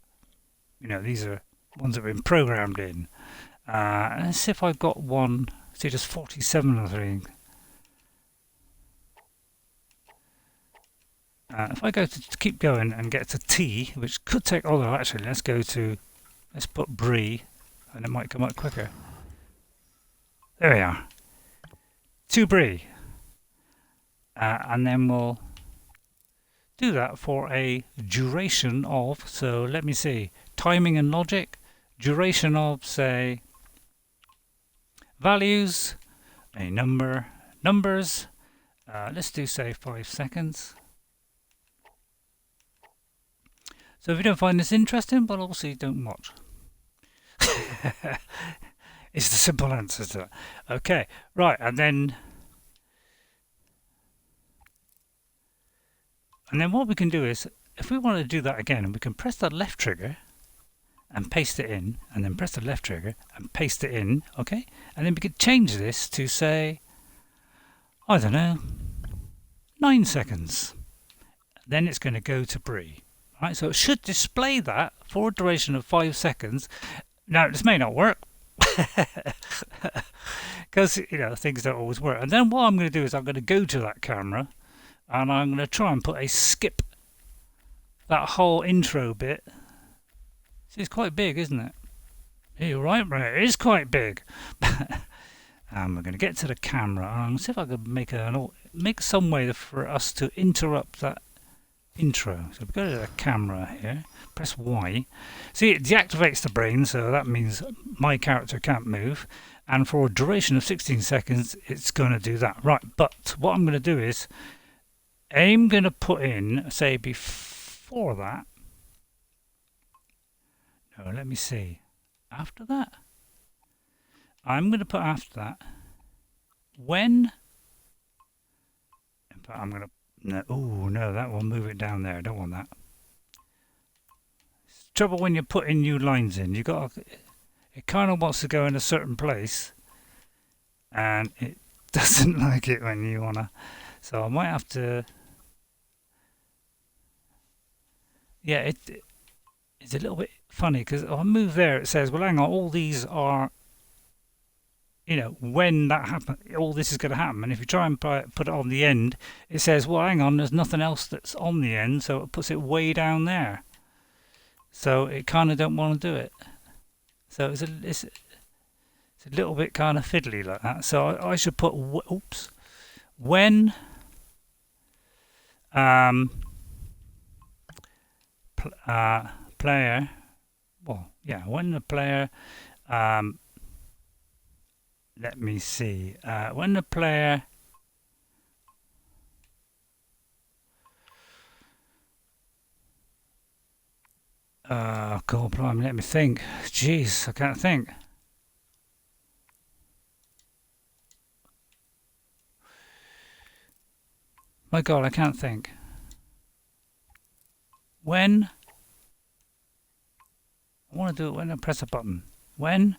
these are ones that have been programmed in. Let's see if I've got one. See, just 47 I think. If I go to keep going and get to T, which could take, although actually let's put Bree, and it might come up quicker. There we are. To Bree. And then we'll do that for a duration of, so let me see, timing and logic, duration of, say, values, a numbers, let's do, say, 5 seconds. So if you don't find this interesting, well, obviously don't watch. It's the simple answer to that. Okay, right, and then what we can do is, if we want to do that again, we can press that left trigger and paste it in, and then press the left trigger and paste it in, okay? And then we could change this to, say, I don't know, 9 seconds. Then it's going to go to Bree. Right, so it should display that for a duration of 5 seconds. Now, this may not work, because, things don't always work. And then what I'm going to do is I'm going to go to that camera, and I'm going to try and put a skip that whole intro bit. See, it's quite big, isn't it? You're right, Ray, it is quite big. And we're going to get to the camera, and I'm going to see if I can make some way for us to interrupt that intro. So we go to the camera here, press Y. See, it deactivates the brain, so that means my character can't move. And for a duration of 16 seconds, it's going to do that. Right, but what I'm going to do is, I'm going to put in, say, before that. No, let me see. After that? I'm going to put after that. When? In fact, I'm going to. No, oh no, that will move it down there. I don't want that. It's trouble when you're putting new lines in. It kind of wants to go in a certain place, and it doesn't like it when you wanna. So I might have to. Yeah, it's a little bit funny because if I move there, it says, well, hang on, all these are. When that happens, all this is going to happen. And if you try and put it on the end, it says, well, hang on, there's nothing else that's on the end. So it puts it way down there. So it kind of don't want to do it. So it's a little bit kind of fiddly like that. So I should put, when player, well, yeah, when the player, let me see. When the player God, blimey, let me think. Jeez, I can't think. My God, I can't think. When I want to do it when I press a button. When,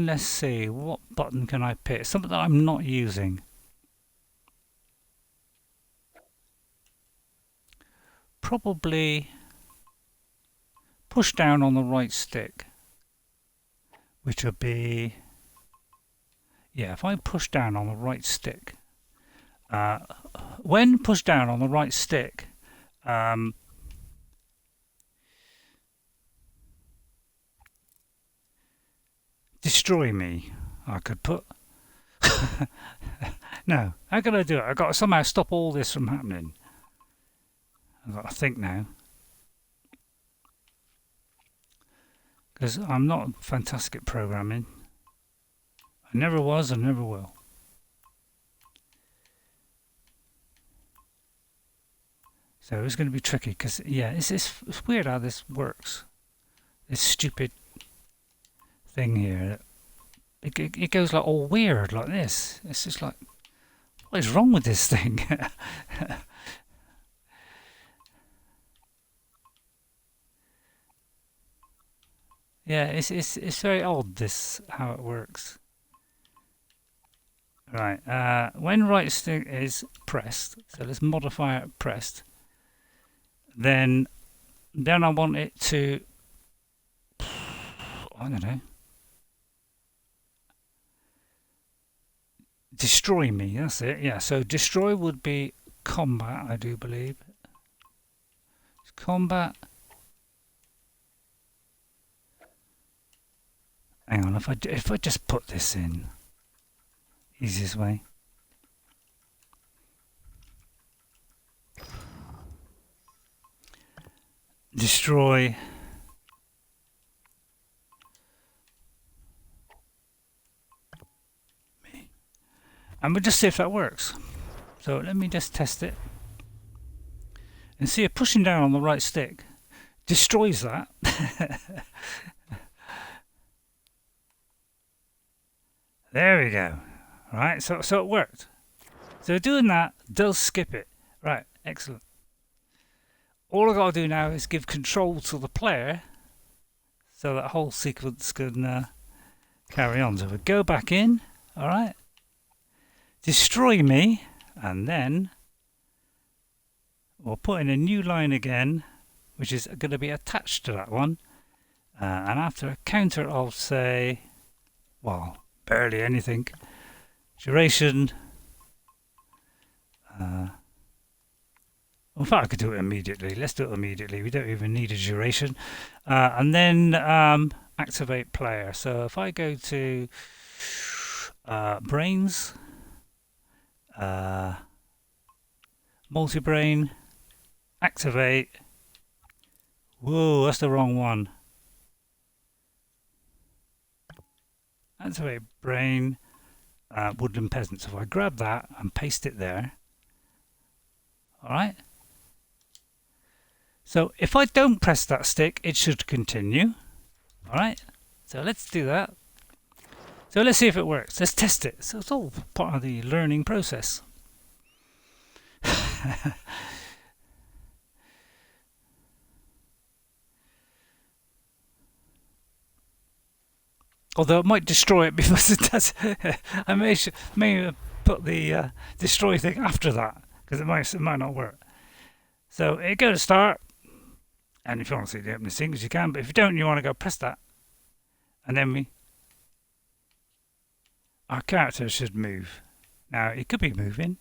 let's see, what button can I pick? Something that I'm not using. Probably push down on the right stick, which would be, yeah, if I push down on the right stick, when pushed down on the right stick, destroy me, I could put. No, how can I do it? I've got to somehow stop all this from happening. I've got to think now. Because I'm not fantastic at programming. I never was and never will. So it's going to be tricky because, yeah, it's weird how this works. This stupid thing here. it goes like all weird like this. It's just like, what is wrong with this thing? Yeah, it's very odd this how it works. Right, when right stick is pressed, so let's modify it pressed. Then I want it to, I don't know, destroy me. That's it. Yeah. So destroy would be combat, I do believe. It's combat. Hang on. If I just put this in, easiest way. Destroy. Me. And we'll just see if that works. So let me just test it. And see if pushing down on the right stick destroys that. There we go. Right, so it worked. So doing that does skip it. Right, excellent. All I've got to do now is give control to the player so that whole sequence can carry on. So we go back in, alright, destroy me, and then we'll put in a new line again, which is going to be attached to that one. And after a counter of, say, well, barely anything, duration. In fact, I could do it immediately. Let's do it immediately. We don't even need a duration. And then activate player. So if I go to brains, multi-brain, activate. Whoa, that's the wrong one. Activate brain, woodland peasants. If I grab that and paste it there, alright. So if I don't press that stick, it should continue. Alright, so let's do that. So let's see if it works. Let's test it. So it's all part of the learning process. Although it might destroy it because it does. I may put the destroy thing after that because it might not work. So it go to start, and if you want to see the opening sequence, you can. But if you don't, you want to go press that, and then our character should move. Now it could be moving,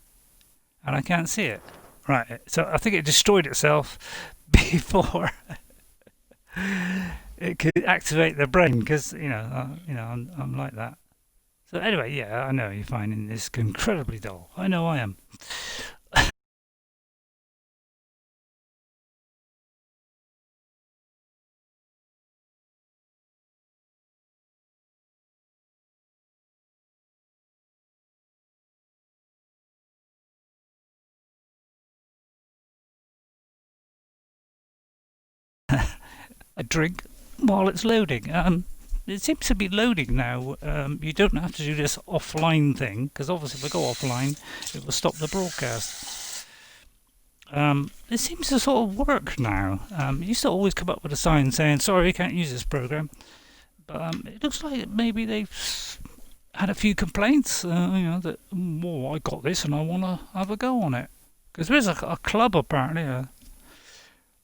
and I can't see it. Right. So I think it destroyed itself before. It could activate the brain because I'm like that. So anyway, yeah, I know you're finding this incredibly dull. I know I am. A drink while it's loading. It seems to be loading now. You don't have to do this offline thing because obviously if I go offline, it will stop the broadcast. It seems to sort of work now. It used to always come up with a sign saying, "Sorry, you can't use this program." But it looks like maybe they've had a few complaints. That I got this and I want to have a go on it because there is a club apparently.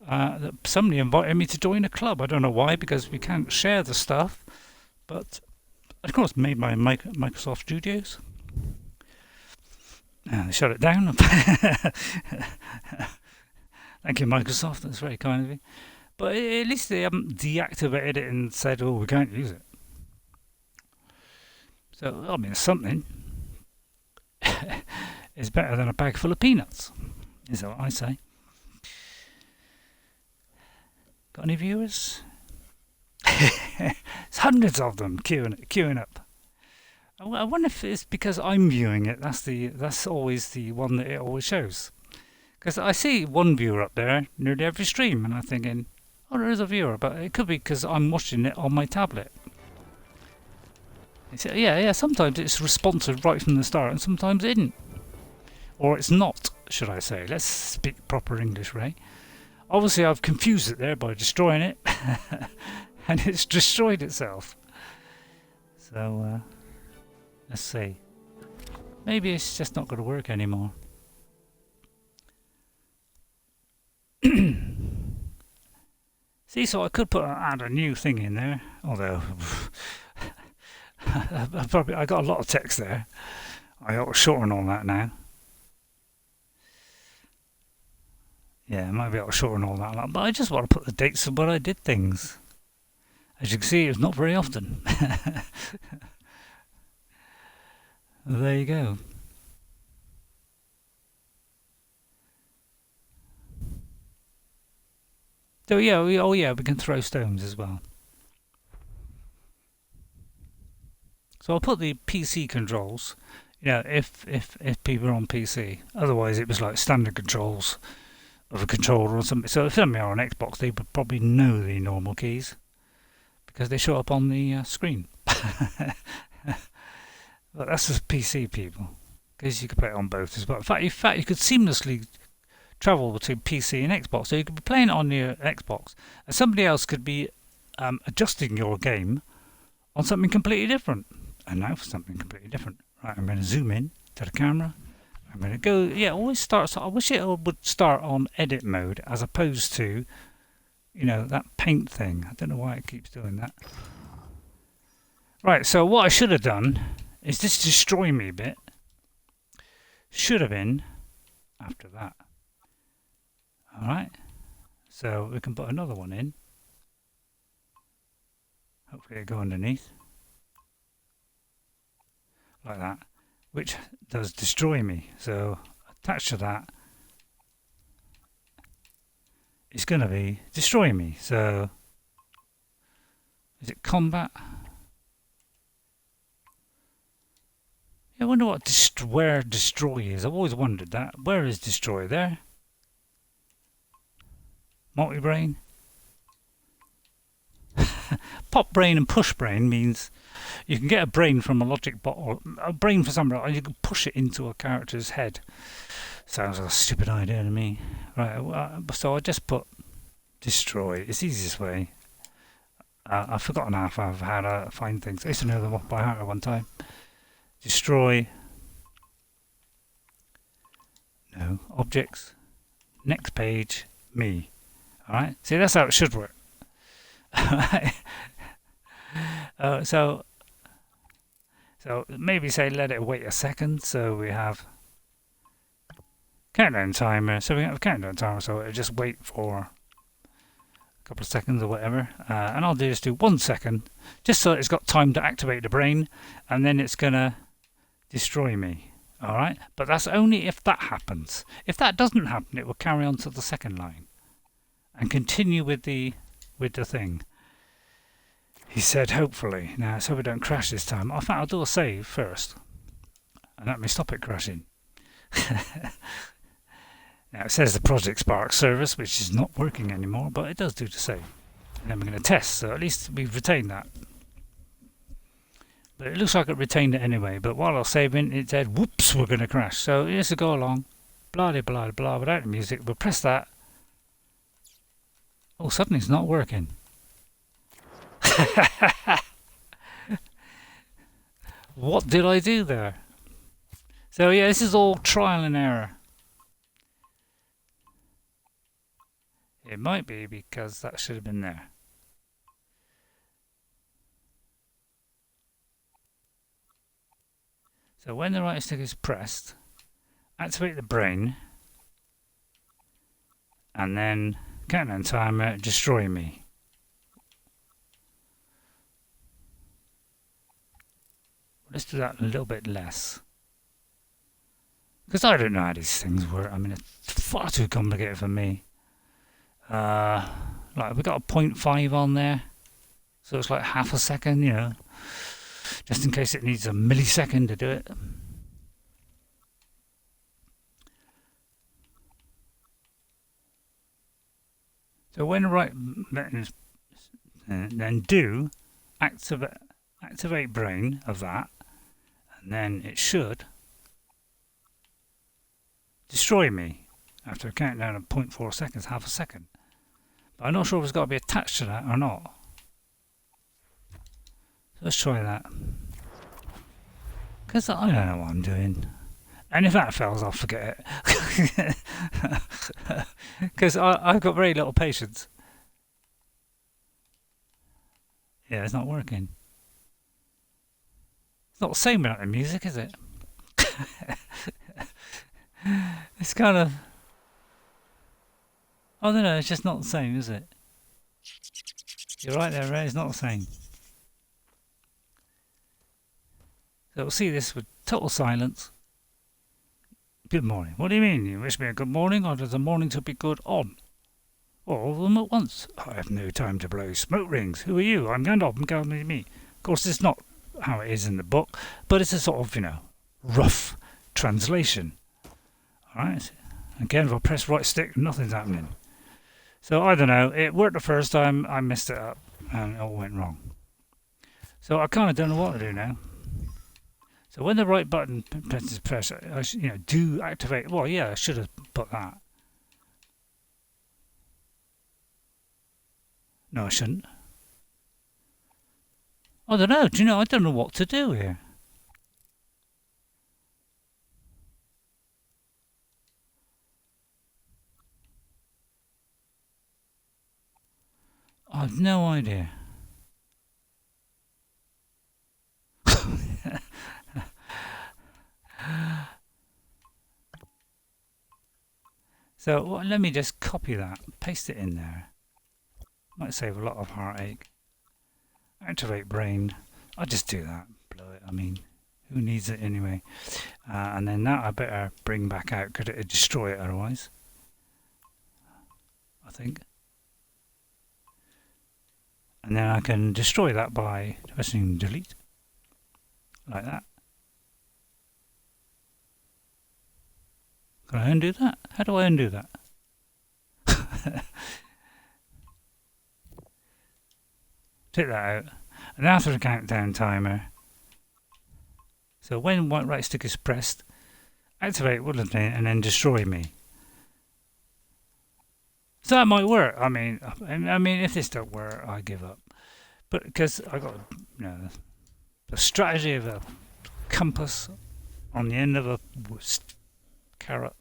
That somebody invited me to join a club. I don't know why, because we can't share the stuff. But of course, made by Microsoft Studios. They shut it down. Thank you, Microsoft. That's very kind of you. But at least they haven't deactivated it and said, "Oh, we can't use it." So I mean, something is better than a bag full of peanuts, is what I say. Got any viewers? It's hundreds of them queuing up. I wonder if it's because I'm viewing it. That's always the one that it always shows. Because I see one viewer up there nearly every stream, and I'm thinking, oh, there is a viewer, but it could be because I'm watching it on my tablet. Yeah. Sometimes it's responsive right from the start, and sometimes it isn't, or it's not. Should I say? Let's speak proper English, Ray. Obviously, I've confused it there by destroying it, and it's destroyed itself. So let's see. Maybe it's just not going to work anymore. See, so I could add a new thing in there, although I got a lot of text there. I ought to shorten all that now. Yeah, I might be able to shorten all that, but I just want to put the dates of when I did things. As you can see, it's not very often. There you go. So yeah, we can throw stones as well. So I'll put the PC controls. You know, if people are on PC, otherwise it was like standard controls of a controller or something. So if somebody are on Xbox, they would probably know the normal keys because they show up on the screen. But that's just PC people, because you could play it on both as well. In fact, you could seamlessly travel between PC and Xbox. So you could be playing it on your Xbox, and somebody else could be adjusting your game on something completely different. And now for something completely different. Right, I'm going to zoom in to the camera. I'm going to go. Yeah, always starts. I wish it would start on edit mode as opposed to, you know, that paint thing. I don't know why it keeps doing that. Right, so what I should have done is this destroy me bit. Should have been after that. Alright, so we can put another one in. Hopefully it'll go underneath. Like that. Which does destroy me. So attached to that is going to be destroy me. So is it combat? I wonder what where destroy is. I've always wondered that. Where is destroy? There? Multi-brain? Pop brain and push brain means you can get a brain from a logic bot or a brain for somewhere and you can push it into a character's head. Sounds like a stupid idea to me. Right, so I just put destroy. It's the easiest way. I've forgotten how to find things. I used to know them off by heart at one time. Destroy. No. Objects. Next page. Me. Alright? See, that's how it should work. Alright? So maybe say let it wait a second. So we have countdown timer. So we have a countdown timer. So it'll just wait for a couple of seconds or whatever. And I'll just do 1 second. Just so it's got time to activate the brain. And then it's going to destroy me. Alright? But that's only if that happens. If that doesn't happen, it will carry on to the second line. And continue with the thing. He said, hopefully. Now, so we don't crash this time. In fact, I'll do a save first. And let me stop it crashing. Now, it says the Project Spark service, which is not working anymore, but it does do the save. And then we're going to test, so at least we've retained that. But it looks like it retained it anyway. But while I was saving, it said, whoops, we're going to crash. So let's go along. Blah, blah, blah, blah, without the music. We'll press that. Oh, suddenly it's not working. What did I do there? So yeah, this is all trial and error. It might be because that should have been there. So when the right stick is pressed, activate the brain, and then countdown timer, destroy me. Let's do that a little bit less. Because I don't know how these things work. I mean, it's far too complicated for me. Like we got a 0.5 on there. So it's like half a second, you know. Just in case it needs a millisecond to do it. So when the right button is then do activate activate brain of that, and then it should destroy me after a countdown of 0.4 seconds, half a second. But I'm not sure if it's got to be attached to that or not. So let's try that. Because I don't know what I'm doing. And if that fails, I'll forget it. Because I've got very little patience. Yeah, it's not working. It's not the same without the music, is it? It's kind of... I don't know, it's just not the same, is it? You're right there, Ray, it's not the same. So we'll see this with total silence. Good morning. What do you mean? You wish me a good morning, or does the morning to be good on? All of them at once. I have no time to blow smoke rings. Who are you? I'm Gandalf, and come with me. Of course, it's not how it is in the book, but it's a sort of, rough translation. Alright? Again, if I press right stick, nothing's happening. So, I don't know. It worked the first time, I messed it up, and it all went wrong. So, I kind of don't know what to do now. So, when the right button is pressed, I do activate. Well, yeah, I should have put that. No, I shouldn't. I don't know. Do you know? I don't know what to do here. I've no idea. So let me just copy that, paste it in there. Might save a lot of heartache. Activate brain. I'll just do that. Blow it. I mean, who needs it anyway? And then that I better bring back out because it'd destroy it otherwise. I think. And then I can destroy that by pressing delete. Like that. Can I undo that? How do I undo that? Take that out. And after the countdown timer. So when right stick is pressed, activate woodland and then destroy me. So that might work. I mean, if this don't work, I give up. But because I got, the strategy of a compass on the end of a carrot.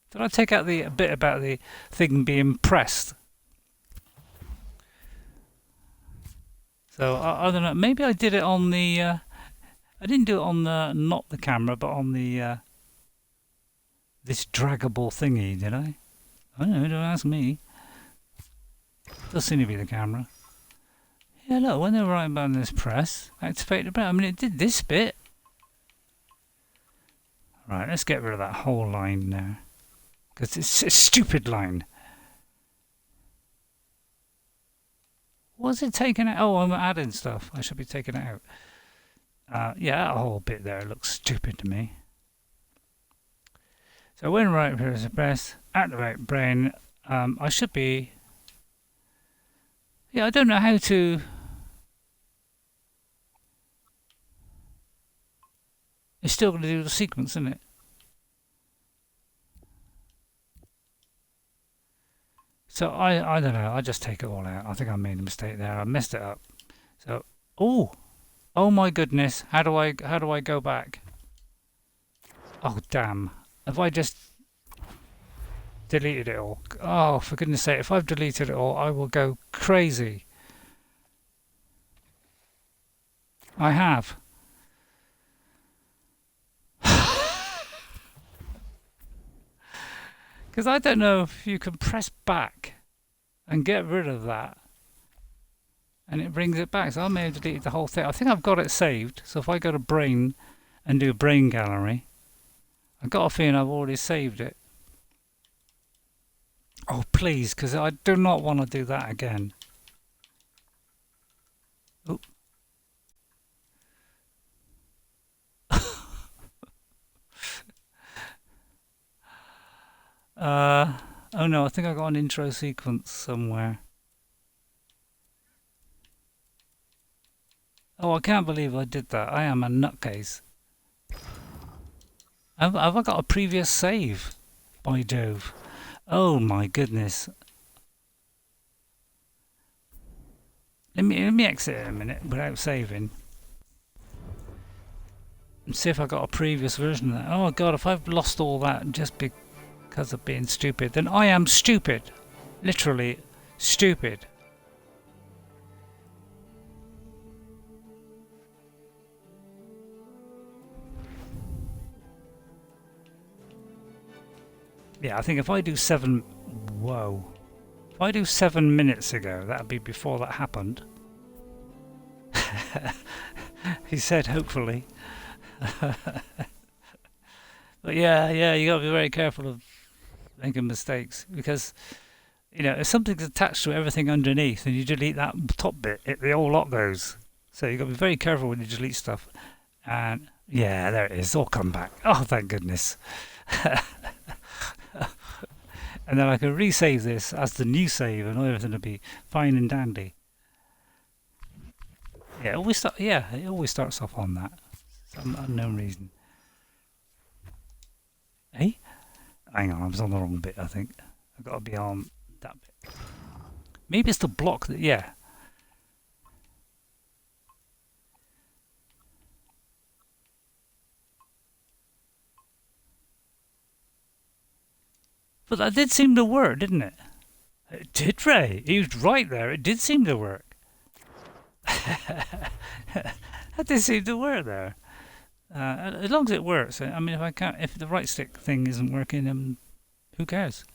Did I take out the bit about the thing being pressed? So I don't know. Maybe I did it on the. I didn't do it on the not the camera, but on the this draggable thingy. Did I? I don't know. Don't ask me. Does seem to be the camera. Yeah, look. When the right button is pressed, activate the button. I mean, it did this bit. Right. Let's get rid of that whole line now. Because it's a stupid line. Was it taken out? Oh, I'm adding stuff. I should be taking it out. Yeah, that whole bit there looks stupid to me. So when right here is pressed, activate brain. I should be. Yeah, I don't know how to. It's still going to do the sequence, isn't it? So I don't know. I just take it all out. I think I made a mistake there. I messed it up. So oh my goodness. How do I go back? Oh damn. Have I just deleted it all? Oh, for goodness sake, if I've deleted it all, I will go crazy. I have. Because I don't know if you can press back and get rid of that and it brings it back. So I may have deleted the whole thing. I think I've got it saved. So if I go to brain and do brain gallery, I've got a feeling I've already saved it. Oh please, because I do not want to do that again. Oop. Oh Oh no, I think I got an intro sequence somewhere. Oh, I can't believe I did that. I am a nutcase. Have I got a previous save? By Jove. Oh my goodness. Let me exit in a minute without saving. And see if I got a previous version of that. Oh god, if I've lost all that just because of being stupid, then I am stupid. Literally stupid. Yeah, I think if I do 7... Whoa. If I do 7 minutes ago, that'd be before that happened. He said, hopefully. But yeah, you gotta be very careful of making mistakes, because, you know, if something's attached to everything underneath and you delete that top bit, the whole lot goes. So you gotta be very careful when you delete stuff. And yeah, there it is, all come back. Oh, thank goodness. And then I can resave this as the new save, and everything will be fine and dandy. Yeah, it always starts off on that. Some unknown reason. Hey? Hang on, I was on the wrong bit, I think. I've got to be on that bit. Maybe it's the block that, yeah. But that did seem to work, didn't it? It did, Ray. He was right there. It did seem to work. That did seem to work there. As long as it works. I mean, if the right stick thing isn't working, who cares?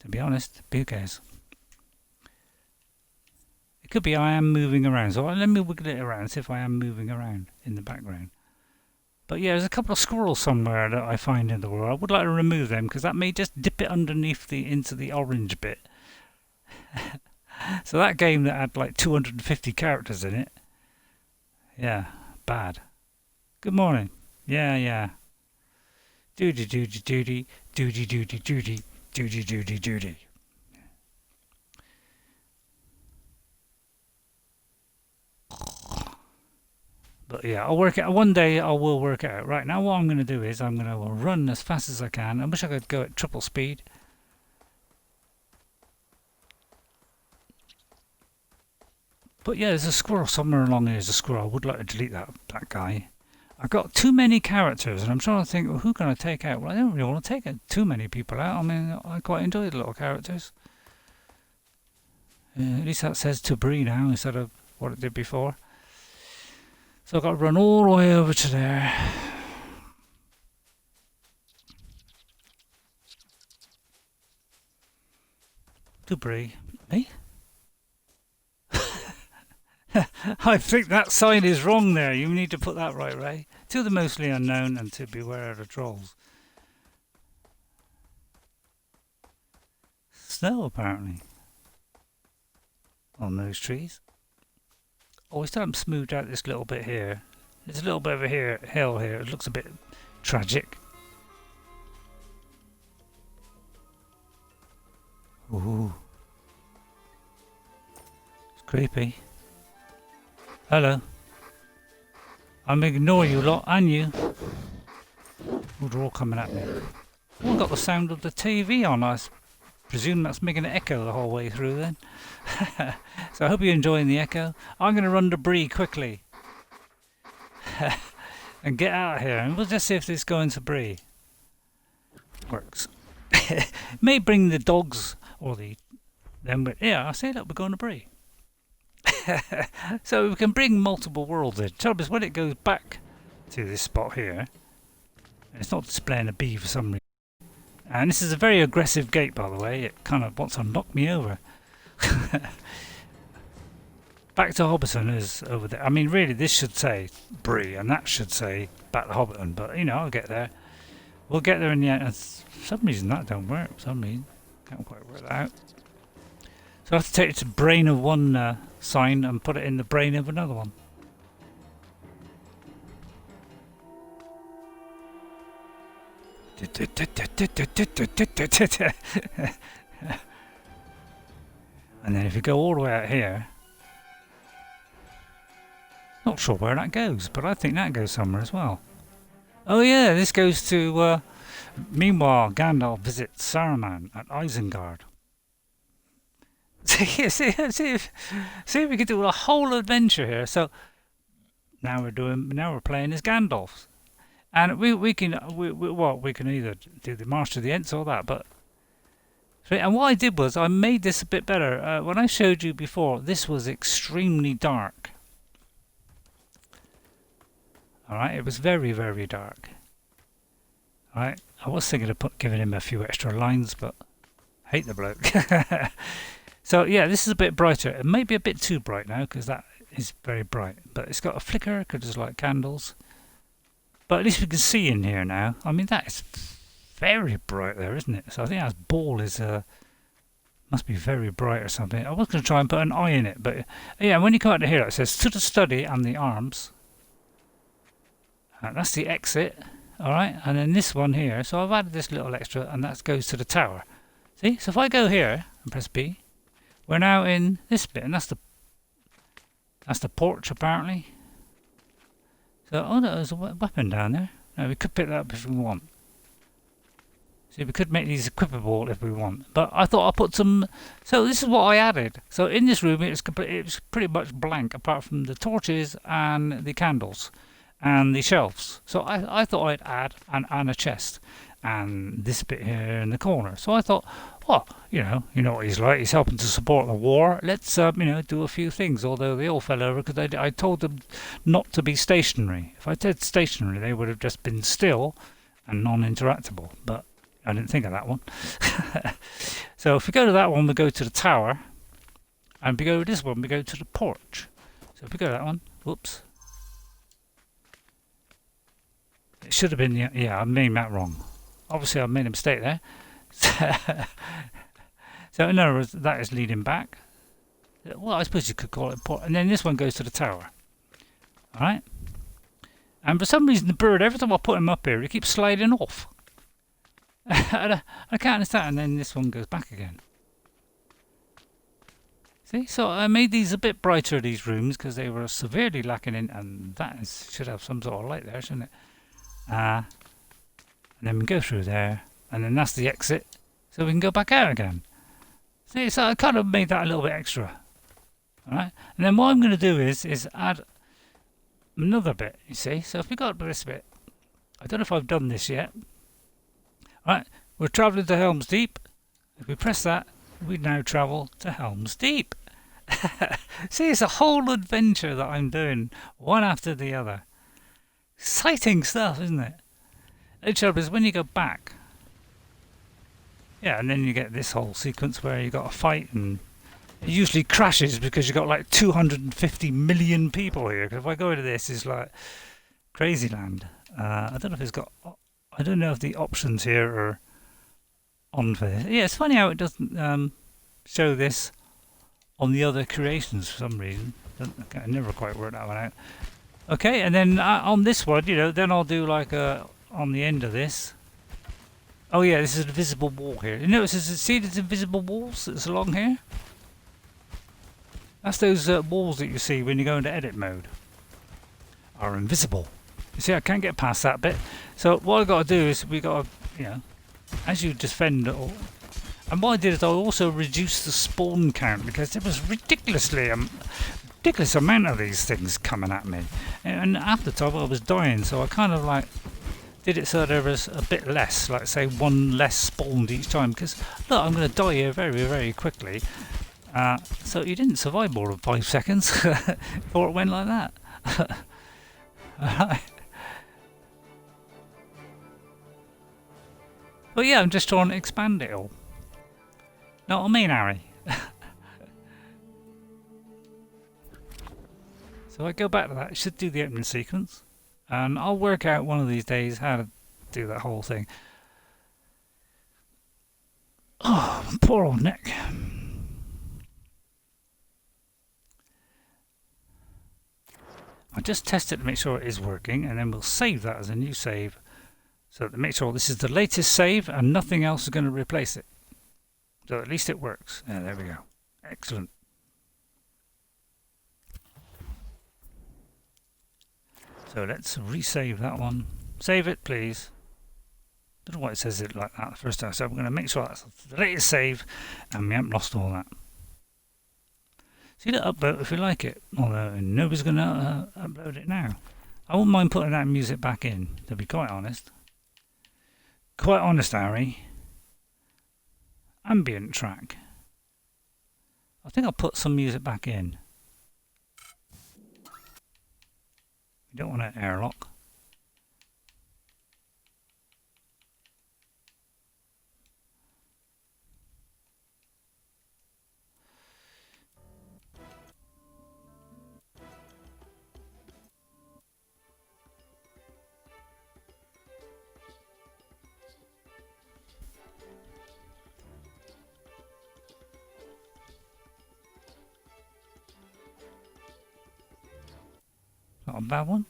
To be honest, who cares? It could be I am moving around. So let me wiggle it around, see if I am moving around in the background. But yeah, there's a couple of squirrels somewhere that I find in the world. I would like to remove them, because that may just dip it underneath into the orange bit. So that game that had like 250 characters in it. Yeah, bad. Good morning. Yeah. Doody. But yeah, I'll work it. One day I will work it out. Right now, what I'm going to do is I'm going to run as fast as I can. I wish I could go at triple speed. But yeah, there's a squirrel somewhere along here. There's a squirrel. I would like to delete that guy. I've got too many characters, and I'm trying to think, well, who can I take out? Well, I don't really want to take too many people out. I mean, I quite enjoy the little characters. At least that says to Bree now instead of what it did before. So I've got to run all the way over to there. To Bree. Eh? I think that sign is wrong there. You need to put that right, Ray. To the mostly unknown and to beware of the trolls. Snow, apparently. On those trees. Oh, we still haven't smoothed out this little bit here. There's a little bit of a hill here. It looks a bit tragic. Ooh. It's creepy. Hello. I'm ignoring you lot, and you. Oh, they're all coming at me. Oh, I've got the sound of the TV on. I presume that's making an echo the whole way through then. So I hope you're enjoying the echo. I'm going to run to Bree quickly. And get out of here. And we'll just see if this goes to Bree. Works. May bring the dogs or them, but yeah, I say that we're going to Bree. So we can bring multiple worlds in. Trouble is when it goes back to this spot here, it's not displaying a B for some reason. And this is a very aggressive gate, by the way. It kind of wants to knock me over. Back to Hobbiton is over there. I mean, really, this should say Bree, and that should say back to Hobbiton. But you know, I'll get there. We'll get there in the end. And for some reason, that don't work. For some reason, can't quite work that out. So I have to take it to brain of one sign and put it in the brain of another one. And then if you go all the way out here, not sure where that goes, but I think that goes somewhere as well. Oh yeah, this goes to, meanwhile, Gandalf visits Saruman at Isengard. see if we could do a whole adventure here. So now we're playing as Gandalf. And we can either do the March of the Ents or that, but and what I did was I made this a bit better. When I showed you before, this was extremely dark. Alright, it was very, very dark. Alright, I was thinking of giving him a few extra lines, but I hate the bloke. So yeah, this is a bit brighter. It may be a bit too bright now, because that is very bright. But it's got a flicker, because it's like candles. But at least we can see in here now. I mean, that is very bright there, isn't it? So I think that ball is must be very bright or something. I was going to try and put an eye in it, but yeah, when you come out to here, it says to the study and the arms. That's the exit, alright, and then this one here. So I've added this little extra, and that goes to the tower. See? So if I go here and press B, we're now in this bit, and that's the porch apparently. So, oh no, there's a weapon down there. No, we could pick that up if we want. See, we could make these equipable if we want. But I thought I'll put some... So this is what I added. So in this room, it was pretty much blank, apart from the torches and the candles and the shelves. So I thought I'd add and a chest. And this bit here in the corner. So I thought, well, you know what he's like. He's helping to support the war. Let's, do a few things. Although they all fell over because I told them not to be stationary. If I said stationary, they would have just been still and non-interactable. But I didn't think of that one. So if we go to that one, we go to the tower. And if we go to this one, we go to the porch. So if we go to that one, whoops. It should have been, yeah, I made that wrong. Obviously, I made a mistake there. So in other words, that is leading back. Well, I suppose you could call it port. And then this one goes to the tower. Alright? And for some reason, the bird, every time I put him up here, he keeps sliding off. I can't understand. And then this one goes back again. See? So I made these a bit brighter, these rooms, because they were severely lacking in. And that should have some sort of light there, shouldn't it? And then we go through there, and then that's the exit, so we can go back out again. See, so I kind of made that a little bit extra. Alright, and then what I'm going to do is add another bit, you see. So if we got this bit, I don't know if I've done this yet. Alright, we're travelling to Helm's Deep. If we press that, we now travel to Helm's Deep. See, it's a whole adventure that I'm doing, one after the other. Exciting stuff, isn't it? The trouble is when you go back, yeah, and then you get this whole sequence where you got a fight, and it usually crashes because you got like 250 million people here. Because if I go into this, it's like crazy land. I don't know if it's got. I don't know if the options here are on for this. Yeah, it's funny how it doesn't show this on the other creations for some reason. I never quite worked that one out. Okay, and then on this one, then I'll do like a. On the end of this. Oh yeah, this is an invisible wall here. You notice, see these invisible walls that's along here? That's those walls that you see when you go into edit mode. Are invisible. You see, I can't get past that bit. So what I've got to do is we got to, as you defend it all. And what I did is I also reduced the spawn count because there was ridiculous amount of these things coming at me. And after the time I was dying, so I kind of like did it so there was a bit less, like say one less spawned each time, because look, I'm going to die here very, very quickly. So you didn't survive more than 5 seconds before it went like that. Alright. But yeah, I'm just trying to expand it all. Know what I mean, Harry? So I go back to that, it should do the opening sequence. And I'll work out one of these days how to do that whole thing. Oh, poor old neck. I'll just test it to make sure it is working, and then we'll save that as a new save. So to make sure this is the latest save and nothing else is going to replace it. So at least it works. There we go. Excellent. So let's resave that one. Save it, please. Don't know why it says it like that the first time. So I'm going to make sure that's the latest save and we haven't lost all that. See that upvote if you like it, although nobody's going to upload it now. I wouldn't mind putting that music back in, to be quite honest. Quite honest, Harry. Ambient track. I think I'll put some music back in. You don't want an airlock. Not a bad one.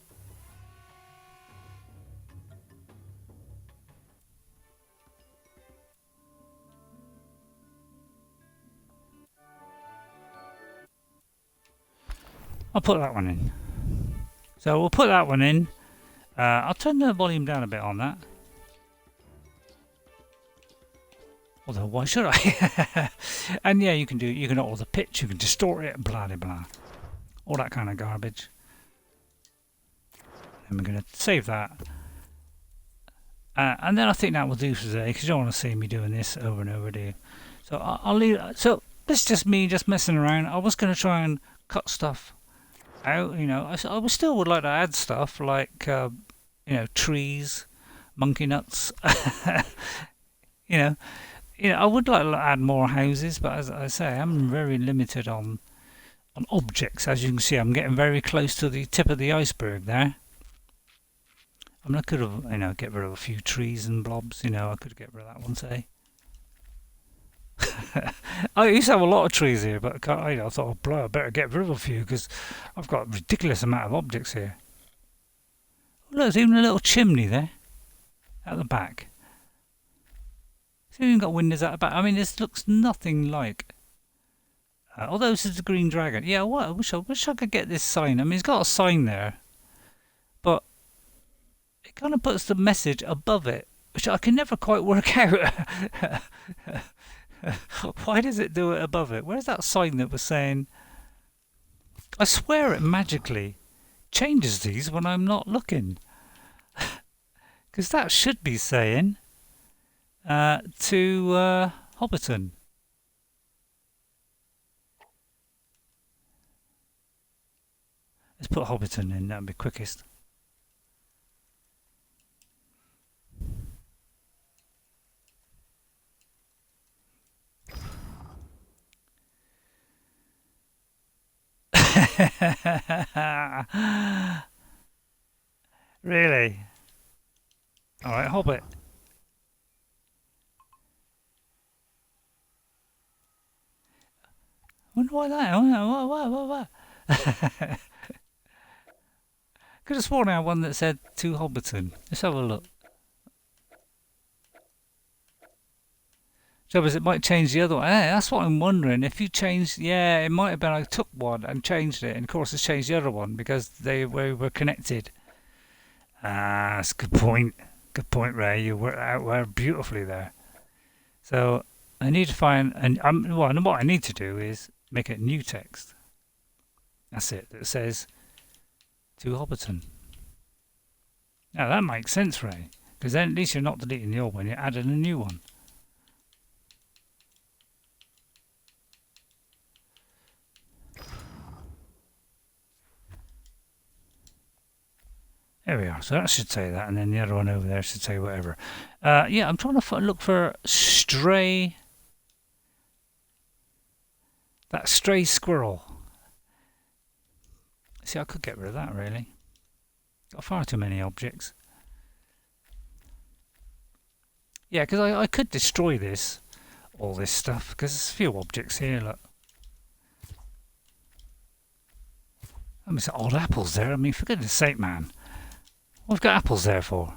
I'll put that one in. So we'll put that one in. I'll turn the volume down a bit on that. Although, why should I? And yeah, you can alter the pitch, you can distort it, blah blah blah. All that kind of garbage. And we're going to save that. And then I think that will do for today, because you don't want to see me doing this over and over, do you? So I'll leave. So this is just me just messing around. I was going to try and cut stuff out, you know. I still would like to add stuff like, you know, trees, monkey nuts. you know, I would like to add more houses, but as I say, I'm very limited on objects. As you can see, I'm getting very close to the tip of the iceberg there. I mean, I could have, you know, get rid of a few trees and blobs, you know, I could get rid of that one, say. I used to have a lot of trees here, but I thought, oh, I better get rid of a few because I've got a ridiculous amount of objects here. Oh, look, there's even a little chimney there at the back. So you've got windows at the back. I mean, this looks nothing like. Although this is the Green Dragon. Yeah, what? I wish I could get this sign. I mean, it's got a sign there, but it kind of puts the message above it, which I can never quite work out. Why does it do it above it? Where's that sign that was saying? I swear it magically changes these when I'm not looking. Because that should be saying to Hobbiton. Let's put Hobbiton in, that'll be quickest. Really? Alright, Hobbit. I wonder why that. What? Could have sworn I had one that said to Hobbiton. Let's have a look. So it might change the other one. Hey, that's what I'm wondering. If you changed, yeah, it might have been I took one and changed it, and of course it's changed the other one because they were connected. Ah, that's a good point. Good point, Ray. You worked out beautifully there. So I need to find, and what I need to do is make it new text. That's it. That says to Hobbiton. Now that makes sense, Ray, because then at least you're not deleting the old one. You're adding a new one. There we are. So that should say that, and then the other one over there should say whatever. Yeah, I'm trying to look for stray. That stray squirrel. See, I could get rid of that, really. Got far too many objects. Yeah, because I could destroy this, all this stuff, because there's a few objects here, look. I mean, some odd apples there. I mean, for goodness sake, man. What have got apples there for?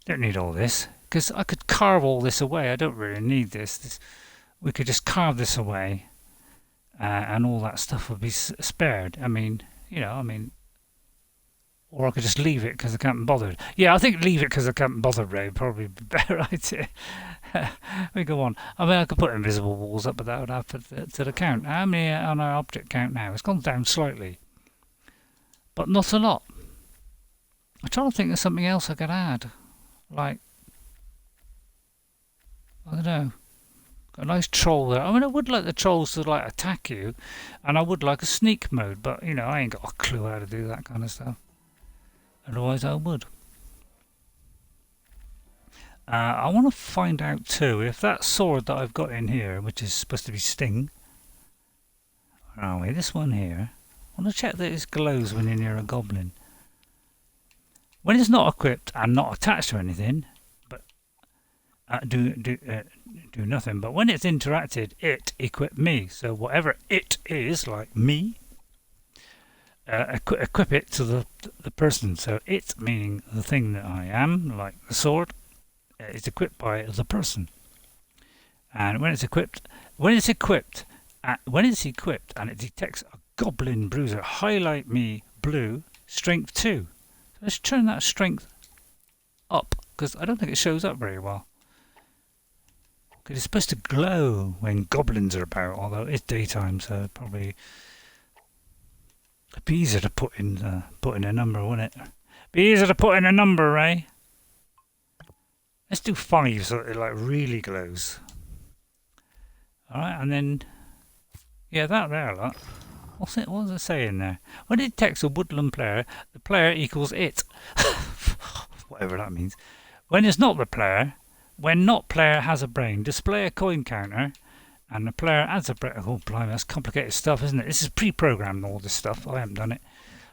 Don't need all this. because I could carve all this away. I don't really need this. We could just carve this away, and all that stuff would be spared. I mean, or I could just leave it because I can't be bothered. Yeah, I think leave it because I can't be bothered, Ray, would probably be a better idea. We go on. I mean, I could put invisible walls up, but that would add to the count. How many on our object count now? It's gone down slightly, but not a lot. I'm trying to think of something else I could add. Like, I don't know. Got a nice troll there. I mean, I would like the trolls to like attack you, and I would like a sneak mode, but I ain't got a clue how to do that kind of stuff. Otherwise, I would. I want to find out too if that sword that I've got in here, which is supposed to be Sting. Where are we? This one here. I want to check that it glows when you're near a goblin. When it's not equipped and not attached to anything, but do nothing. But when it's interacted, it equip me. So whatever it is, like me, equip it to the person. So it meaning the thing that I am, like the sword, is equipped by the person. And when it's equipped, and it detects a goblin bruiser, highlight me blue, strength 2. So let's turn that strength up, because I don't think it shows up very well. Because it's supposed to glow when goblins are about, although it's daytime, so probably it'd be easier to put in a number, wouldn't it? Be easier to put in a number, Ray. Let's do 5 so it like really glows. Alright, and then that there, look. What does it say in there? When it detects a woodland player, the player equals it. Whatever that means. When it's not the player, when not player has a brain, display a coin counter, and the player adds a brain. Oh, blimey, that's complicated stuff, isn't it? This is pre-programmed, all this stuff. I haven't done it.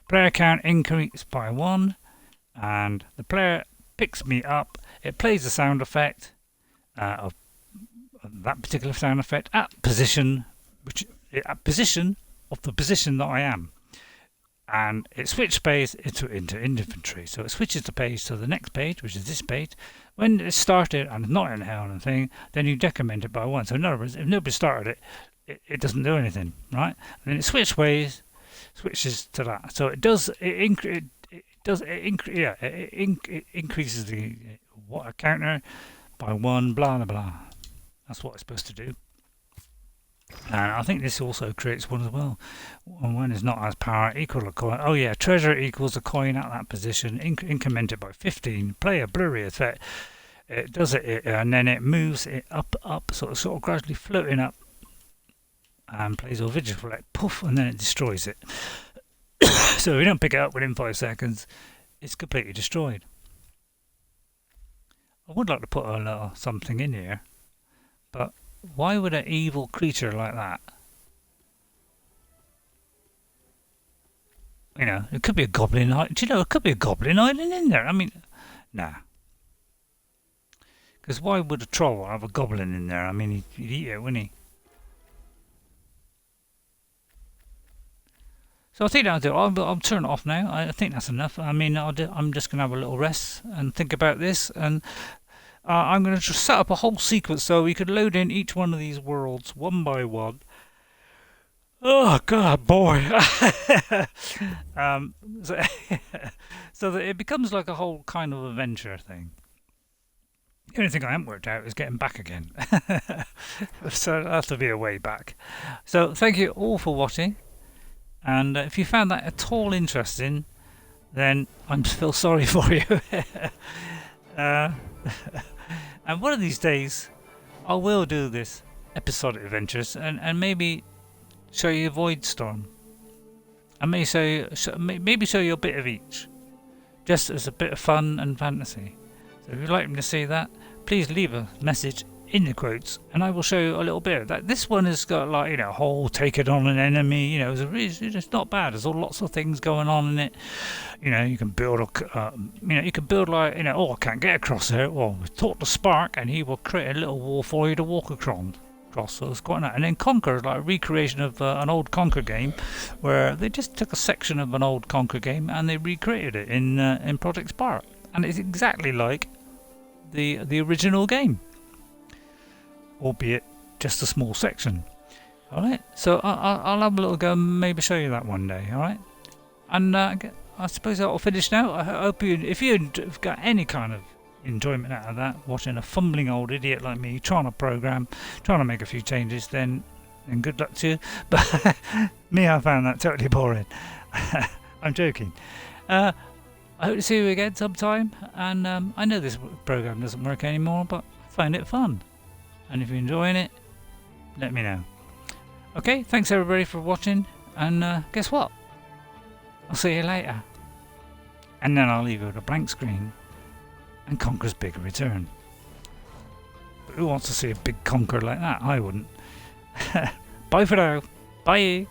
Player count increased by 1, and the player picks me up. It plays the sound effect of that particular sound effect at position of the position that I am, and it switches page into inventory. So it switches the page to the next page, which is this page. When it's started and not in hell and thing, then you decrement it by 1. So in other words, if nobody started it doesn't do anything, right? And then it switches to that. So it increases the water counter by 1, blah blah blah. That's what it's supposed to do. And I think this also creates one as well. When it's not as power, equal a coin. Oh yeah, treasure equals a coin at that position, incremented by 15. Play a blurry effect. It does it, and then it moves it up, sort of gradually floating up, and plays a visual effect, poof, and then it destroys it. So if you don't pick it up within 5 seconds, it's completely destroyed. I would like to put a little something in here, but why would an evil creature like that? It could be a goblin island. Do you know, it could be a goblin island in there. I mean, nah. Because why would a troll have a goblin in there? I mean, he'd eat it, wouldn't he? So I think that'll do. I'll turn it off now. I think that's enough. I mean, I'm just going to have a little rest and think about this, and I'm going to just set up a whole sequence so we could load in each one of these worlds one by one. Oh God, boy! So that it becomes like a whole kind of adventure thing. The only thing I haven't worked out is getting back again. So it'll have to be a way back. So thank you all for watching. And if you found that at all interesting, then I feel sorry for you. And one of these days, I will do this episodic adventures and maybe show you Void Storm. I may maybe show you a bit of each, just as a bit of fun and fantasy. So if you'd like me to see that, please leave a message in the quotes, and I will show you a little bit of that. This one has got like a whole taking on an enemy. It's not bad. There's lots of things going on in it. You can build like oh, I can't get across here. Well, talk to Spark, and he will create a little wall for you to walk across. So it's quite nice. And then Conquer is like a recreation of an old Conquer game, where they just took a section of an old Conquer game and they recreated it in Project Spark, and it's exactly like the original game, albeit just a small section. All right, so I'll have a little go and maybe show you that one day. All right, and I suppose that'll finish now. I hope if you've got any kind of enjoyment out of that, watching a fumbling old idiot like me trying to program, trying to make a few changes, then good luck to you. But me, I found that totally boring. I'm joking. I hope to see you again sometime, and I know this program doesn't work anymore, but I find it fun, and if you're enjoying it, let me know. Okay, thanks everybody for watching, and guess what? I'll see you later. And then I'll leave you with a blank screen and Conker's big return. But who wants to see a big Conker like that? I wouldn't. Bye for now. Bye.